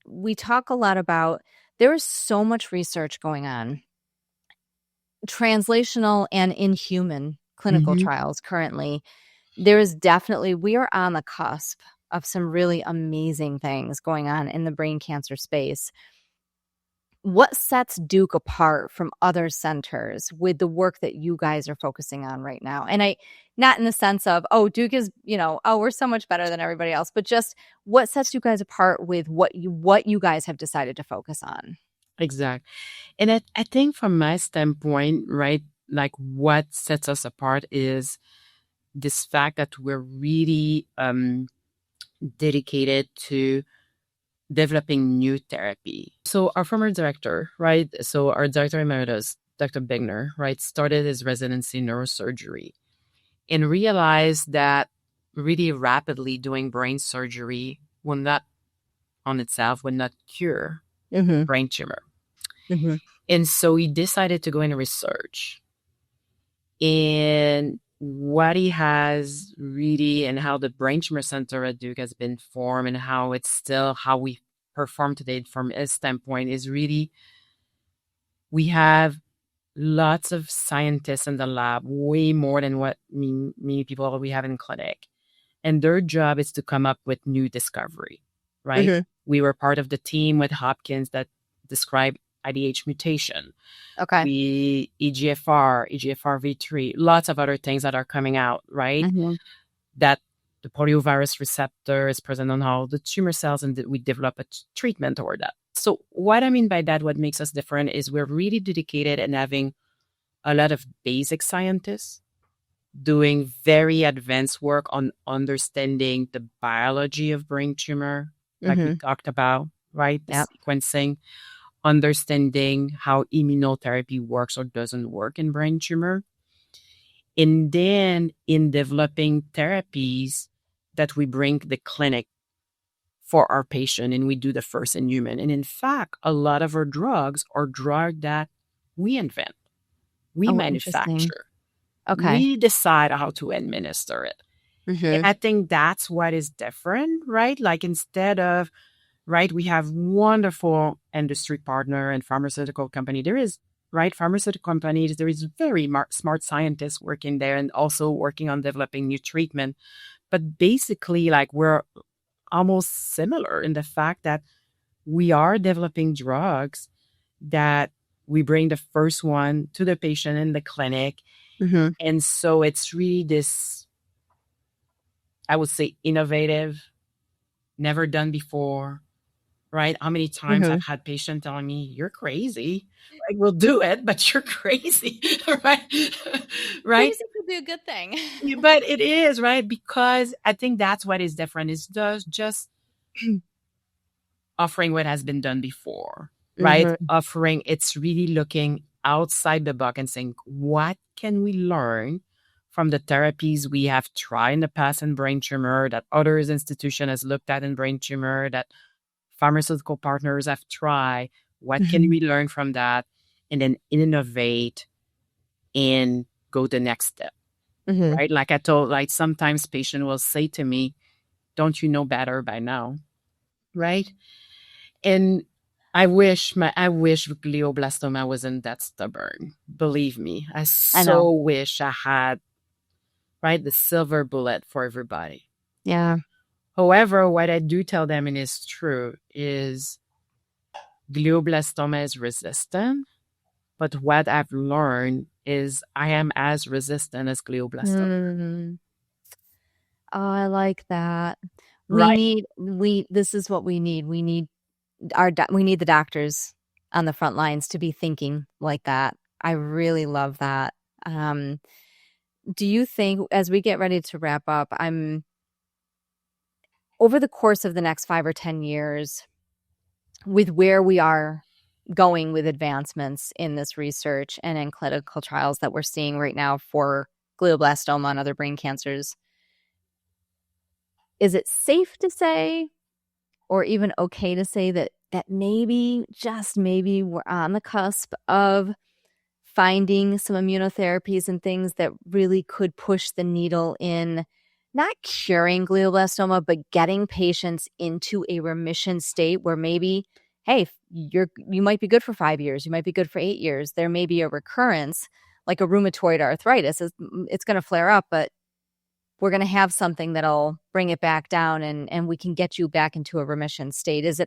Speaker 2: we talk a lot about, there is so much research going on, translational and in human clinical trials currently. There is definitely, we are on the cusp of some really amazing things going on in the brain cancer space. What sets Duke apart from other centers with the work that you guys are focusing on right now? And not in the sense of, Duke is, we're so much better than everybody else, but just what sets you guys apart with what you guys have decided to focus on?
Speaker 1: Exactly. And I think from my standpoint, right, like what sets us apart is this fact that we're really dedicated to developing new therapy. So our former director, right? So our director emeritus, Dr. Bigner, right, started his residency in neurosurgery and realized that really rapidly doing brain surgery will not on itself would not cure brain tumor. And so he decided to go into research. And what he has really, and how the Brain Tumor Center at Duke has been formed, and how it's still how we perform today from his standpoint, is really we have lots of scientists in the lab, way more than what many people we have in clinic. And their job is to come up with new discovery, right? We were part of the team with Hopkins that described IDH mutation.
Speaker 2: Okay.
Speaker 1: EGFR, EGFRV3, lots of other things that are coming out, right? That the poliovirus receptor is present on all the tumor cells, and that we develop a treatment toward that. So what I mean by that, what makes us different is we're really dedicated and having a lot of basic scientists doing very advanced work on understanding the biology of brain tumor, like we talked about, right? The sequencing, understanding how immunotherapy works or doesn't work in brain tumor. And then in developing therapies that we bring to the clinic for our patient, and we do the first in human. And in fact, a lot of our drugs are drugs that we invent, we manufacture. We decide how to administer it. And I think that's what is different, right? Like instead of, right, we have wonderful industry partner and pharmaceutical company. There is, right, pharmaceutical companies, there is very smart scientists working there and also working on developing new treatment. But basically, like we're almost similar in the fact that we are developing drugs that we bring the first one to the patient in the clinic. And so it's really this, I would say, innovative, never done before, right? How many times I've had patients telling me, you're crazy. Like, we'll do it, but you're crazy, right? Right?
Speaker 2: Crazy could be a good thing.
Speaker 1: But it is, right? Because I think that's what is different, is just offering what has been done before, right? Offering, it's really looking outside the box and saying, what can we learn from the therapies we have tried in the past in brain tumor, that others institution has looked at in brain tumor, that pharmaceutical partners have tried? What can we learn from that? And then innovate and go the next step, right? Like I told, like sometimes patient will say to me, don't you know better by now, right? And I wish glioblastoma wasn't that stubborn. Believe me, I
Speaker 2: I know.
Speaker 1: so wish I had, right, the silver bullet for everybody.
Speaker 2: Yeah.
Speaker 1: However, what I do tell them, and is true, is glioblastoma is resistant. But what I've learned is I am as resistant as glioblastoma.
Speaker 2: Mm. Oh, I like that.
Speaker 1: Right.
Speaker 2: This is what we need. We need the doctors on the front lines to be thinking like that. I really love that. Do you think, as we get ready to wrap up, over the course of the next 5 or 10 years, with where we are going with advancements in this research and in clinical trials that we're seeing right now for glioblastoma and other brain cancers, is it safe to say, or even okay to say, that maybe, just maybe, we're on the cusp of finding some immunotherapies and things that really could push the needle in not curing glioblastoma, but getting patients into a remission state where maybe, hey, you might be good for 5 years, you might be good for 8 years. There may be a recurrence, like a rheumatoid arthritis. It's going to flare up, but we're going to have something that'll bring it back down, and we can get you back into a remission state. Is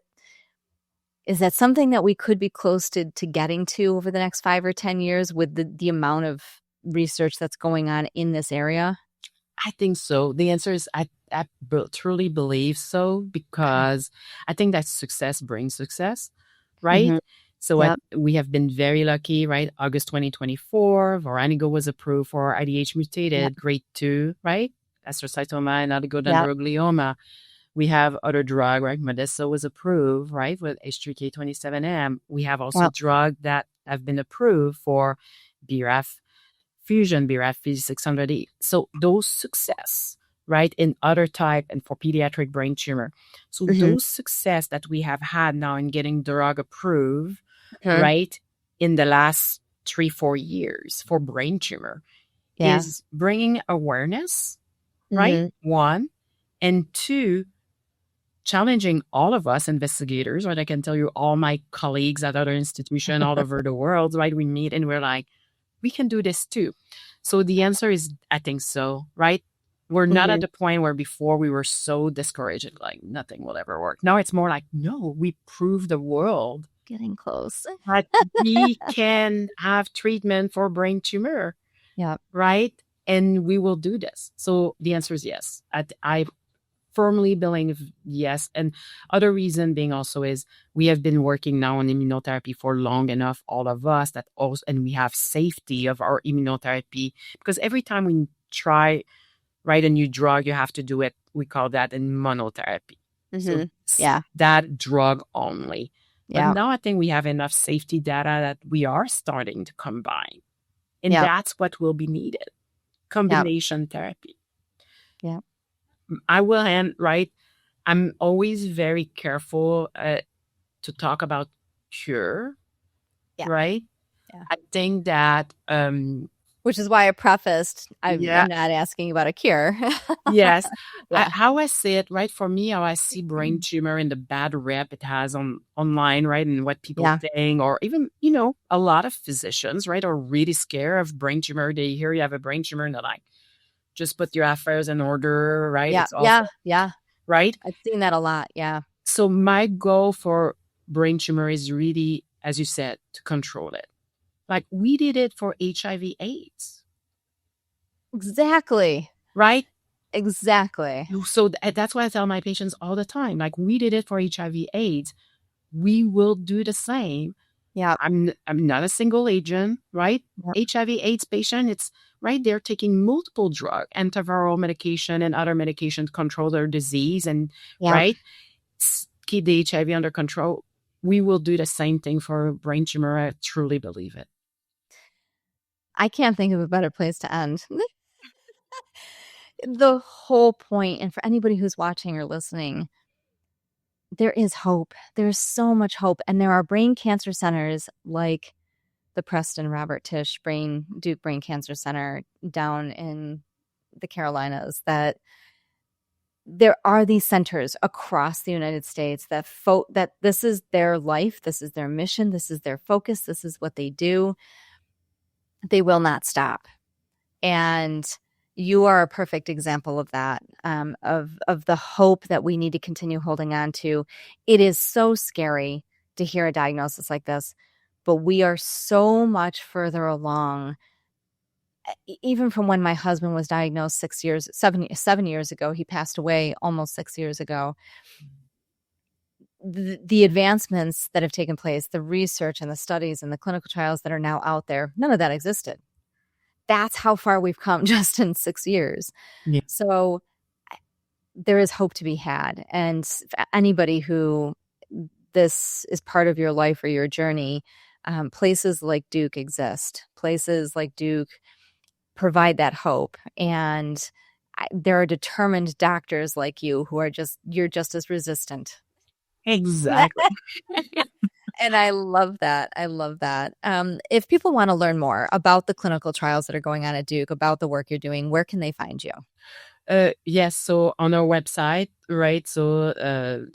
Speaker 2: that something that we could be close to getting to over the next 5 or 10 years with the amount of research that's going on in this area?
Speaker 1: I think so. The answer is I truly believe so, because I think that success brings success, right?
Speaker 2: Mhm.
Speaker 1: So
Speaker 2: Yep.
Speaker 1: we have been very lucky, right? August 2024, Voranigo was approved for IDH mutated
Speaker 2: Yep.
Speaker 1: grade 2, right? Astrocytoma and
Speaker 2: Yep.
Speaker 1: oligodendroglioma. We have other drug, right? Modessa was approved, right, with H3K27M. We have also
Speaker 2: Well,
Speaker 1: drug that have been approved for BRAF fusion, BRAF V600E. So those success, right, in other type and for pediatric brain tumor. So
Speaker 2: mhm.
Speaker 1: those success that we have had now in getting drug approved,
Speaker 2: Mhm.
Speaker 1: right, in the last 3-4 years for brain tumor
Speaker 2: Yeah.
Speaker 1: is bringing awareness, right?
Speaker 2: Mhm.
Speaker 1: One, and two, challenging all of us investigators, right? I can tell you all my colleagues at other institutions all over the world, right? We meet and we're like, we can do this too. So the answer is, I think so, right? We're not at
Speaker 2: Mhm.
Speaker 1: the point where before we were so discouraged, like nothing will ever work. Now it's more like, no, we prove the world
Speaker 2: Getting close.
Speaker 1: that we can have treatment for brain tumor,
Speaker 2: Yep.
Speaker 1: right? And we will do this. So the answer is yes. I firmly believe yes. And other reason being also is we have been working now on immunotherapy for long enough, all of us, that also, and we have safety of our immunotherapy, because every time we try, right, a new drug, you have to do it. We call that in monotherapy. So
Speaker 2: Mhm. Yeah.
Speaker 1: that drug only. But
Speaker 2: Yeah.
Speaker 1: now I think we have enough safety data that we are starting to combine. And
Speaker 2: Yep.
Speaker 1: that's what will be needed.
Speaker 2: Yep.
Speaker 1: Combination therapy.
Speaker 2: Yep.
Speaker 1: I will hand, right? I'm always very careful to talk about cure,
Speaker 2: Yeah.
Speaker 1: right?
Speaker 2: Yeah.
Speaker 1: I think that,
Speaker 2: Which is why I prefaced, I'm
Speaker 1: yeah,
Speaker 2: not asking about a cure.
Speaker 1: yes.
Speaker 2: Yeah.
Speaker 1: How I see it, right? For me, how I see brain tumor and the bad rep it has online, right? And what people
Speaker 2: Yeah.
Speaker 1: think, or even, a lot of physicians, right, are really scared of brain tumor. They hear you have a brain tumor and they're like, just put your affairs in order, right?
Speaker 2: Yeah.
Speaker 1: It's
Speaker 2: Yeah.
Speaker 1: awful,
Speaker 2: Yeah.
Speaker 1: right?
Speaker 2: I've seen that a lot. Yeah.
Speaker 1: So my goal for brain tumor is really, as you said, to control it. Like we did it for HIV AIDS,
Speaker 2: Exactly.
Speaker 1: right?
Speaker 2: Exactly.
Speaker 1: So that's why I tell my patients all the time, like we did it for HIV AIDS. We will do the same.
Speaker 2: Yep.
Speaker 1: I'm not a single agent, right?
Speaker 2: Yep.
Speaker 1: HIV AIDS patient, it's right. They're taking multiple drug, antiviral medication and other medication to control their disease and
Speaker 2: Yep.
Speaker 1: right, keep the HIV under control. We will do the same thing for brain tumor. I truly believe it.
Speaker 2: I can't think of a better place to end. The whole point, and for anybody who's watching or listening, there is hope. There's so much hope. And there are brain cancer centers like the Preston Robert Tisch Duke Brain Cancer Center down in the Carolinas that there are these centers across the United States that that this is their life, this is their mission, this is their focus, this is what they do. They will not stop. And you are a perfect example of that, of the hope that we need to continue holding on to. It is so scary to hear a diagnosis like this, but we are so much further along. Even from when my husband was diagnosed 7 years ago, he passed away almost 6 years ago. The advancements that have taken place, the research and the studies and the clinical trials that are now out there, none of that existed. That's how far we've come just in 6 years.
Speaker 1: Yeah.
Speaker 2: So there is hope to be had. And anybody who this is part of your life or your journey, places like Duke exist. Places like Duke provide that hope. And there are determined doctors like you who are you're just as resistant.
Speaker 1: Exactly.
Speaker 2: And I love that. I love that. If people want to learn more about the clinical trials that are going on at Duke, about the work you're doing, where can they find you?
Speaker 1: Yes, so on our website, right? So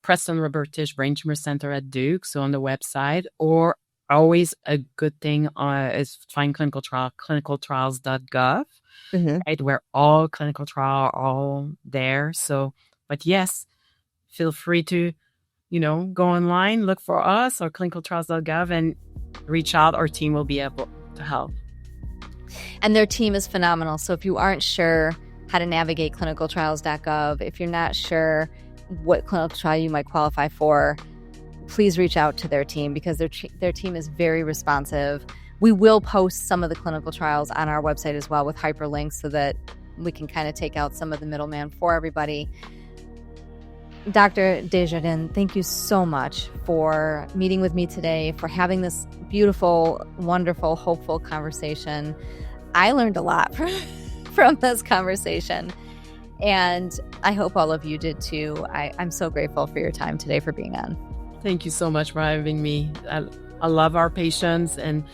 Speaker 1: Preston Robert Tisch Brain Tumor Center at Duke. So on the website, or always a good thing is find clinical trial, clinicaltrials.gov, right? Where all clinical trial are all there. So, but yes, feel free to, go online, look for us or clinicaltrials.gov and reach out. Our team will be able to help.
Speaker 2: And their team is phenomenal. So if you aren't sure how to navigate clinicaltrials.gov, if you're not sure what clinical trial you might qualify for, please reach out to their team because their team is very responsive. We will post some of the clinical trials on our website as well with hyperlinks so that we can kind of take out some of the middleman for everybody. Dr. Desjardins, thank you so much for meeting with me today, for having this beautiful, wonderful, hopeful conversation. I learned a lot from this conversation, and I hope all of you did too. I'm so grateful for your time today, for being on.
Speaker 1: Thank you so much for having me. I love our patients and,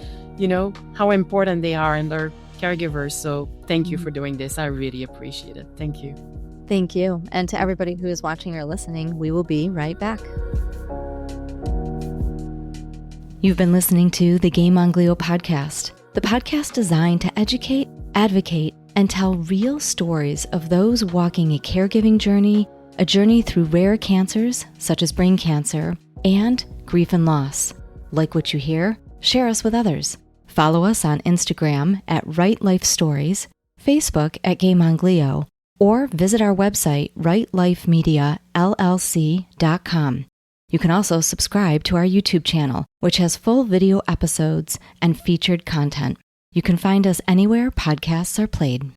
Speaker 1: how important they are and their caregivers. So thank you for doing this. I really appreciate it. Thank you.
Speaker 2: Thank you. And to everybody who is watching or listening, we will be right back. You've been listening to the Game On Glio podcast, the podcast designed to educate, advocate, and tell real stories of those walking a caregiving journey, a journey through rare cancers such as brain cancer, and grief and loss. Like what you hear? Share us with others. Follow us on Instagram at Right Life Stories, Facebook at Game On Glio, or visit our website, rightlifemediallc.com. You can also subscribe to our YouTube channel, which has full video episodes and featured content. You can find us anywhere podcasts are played.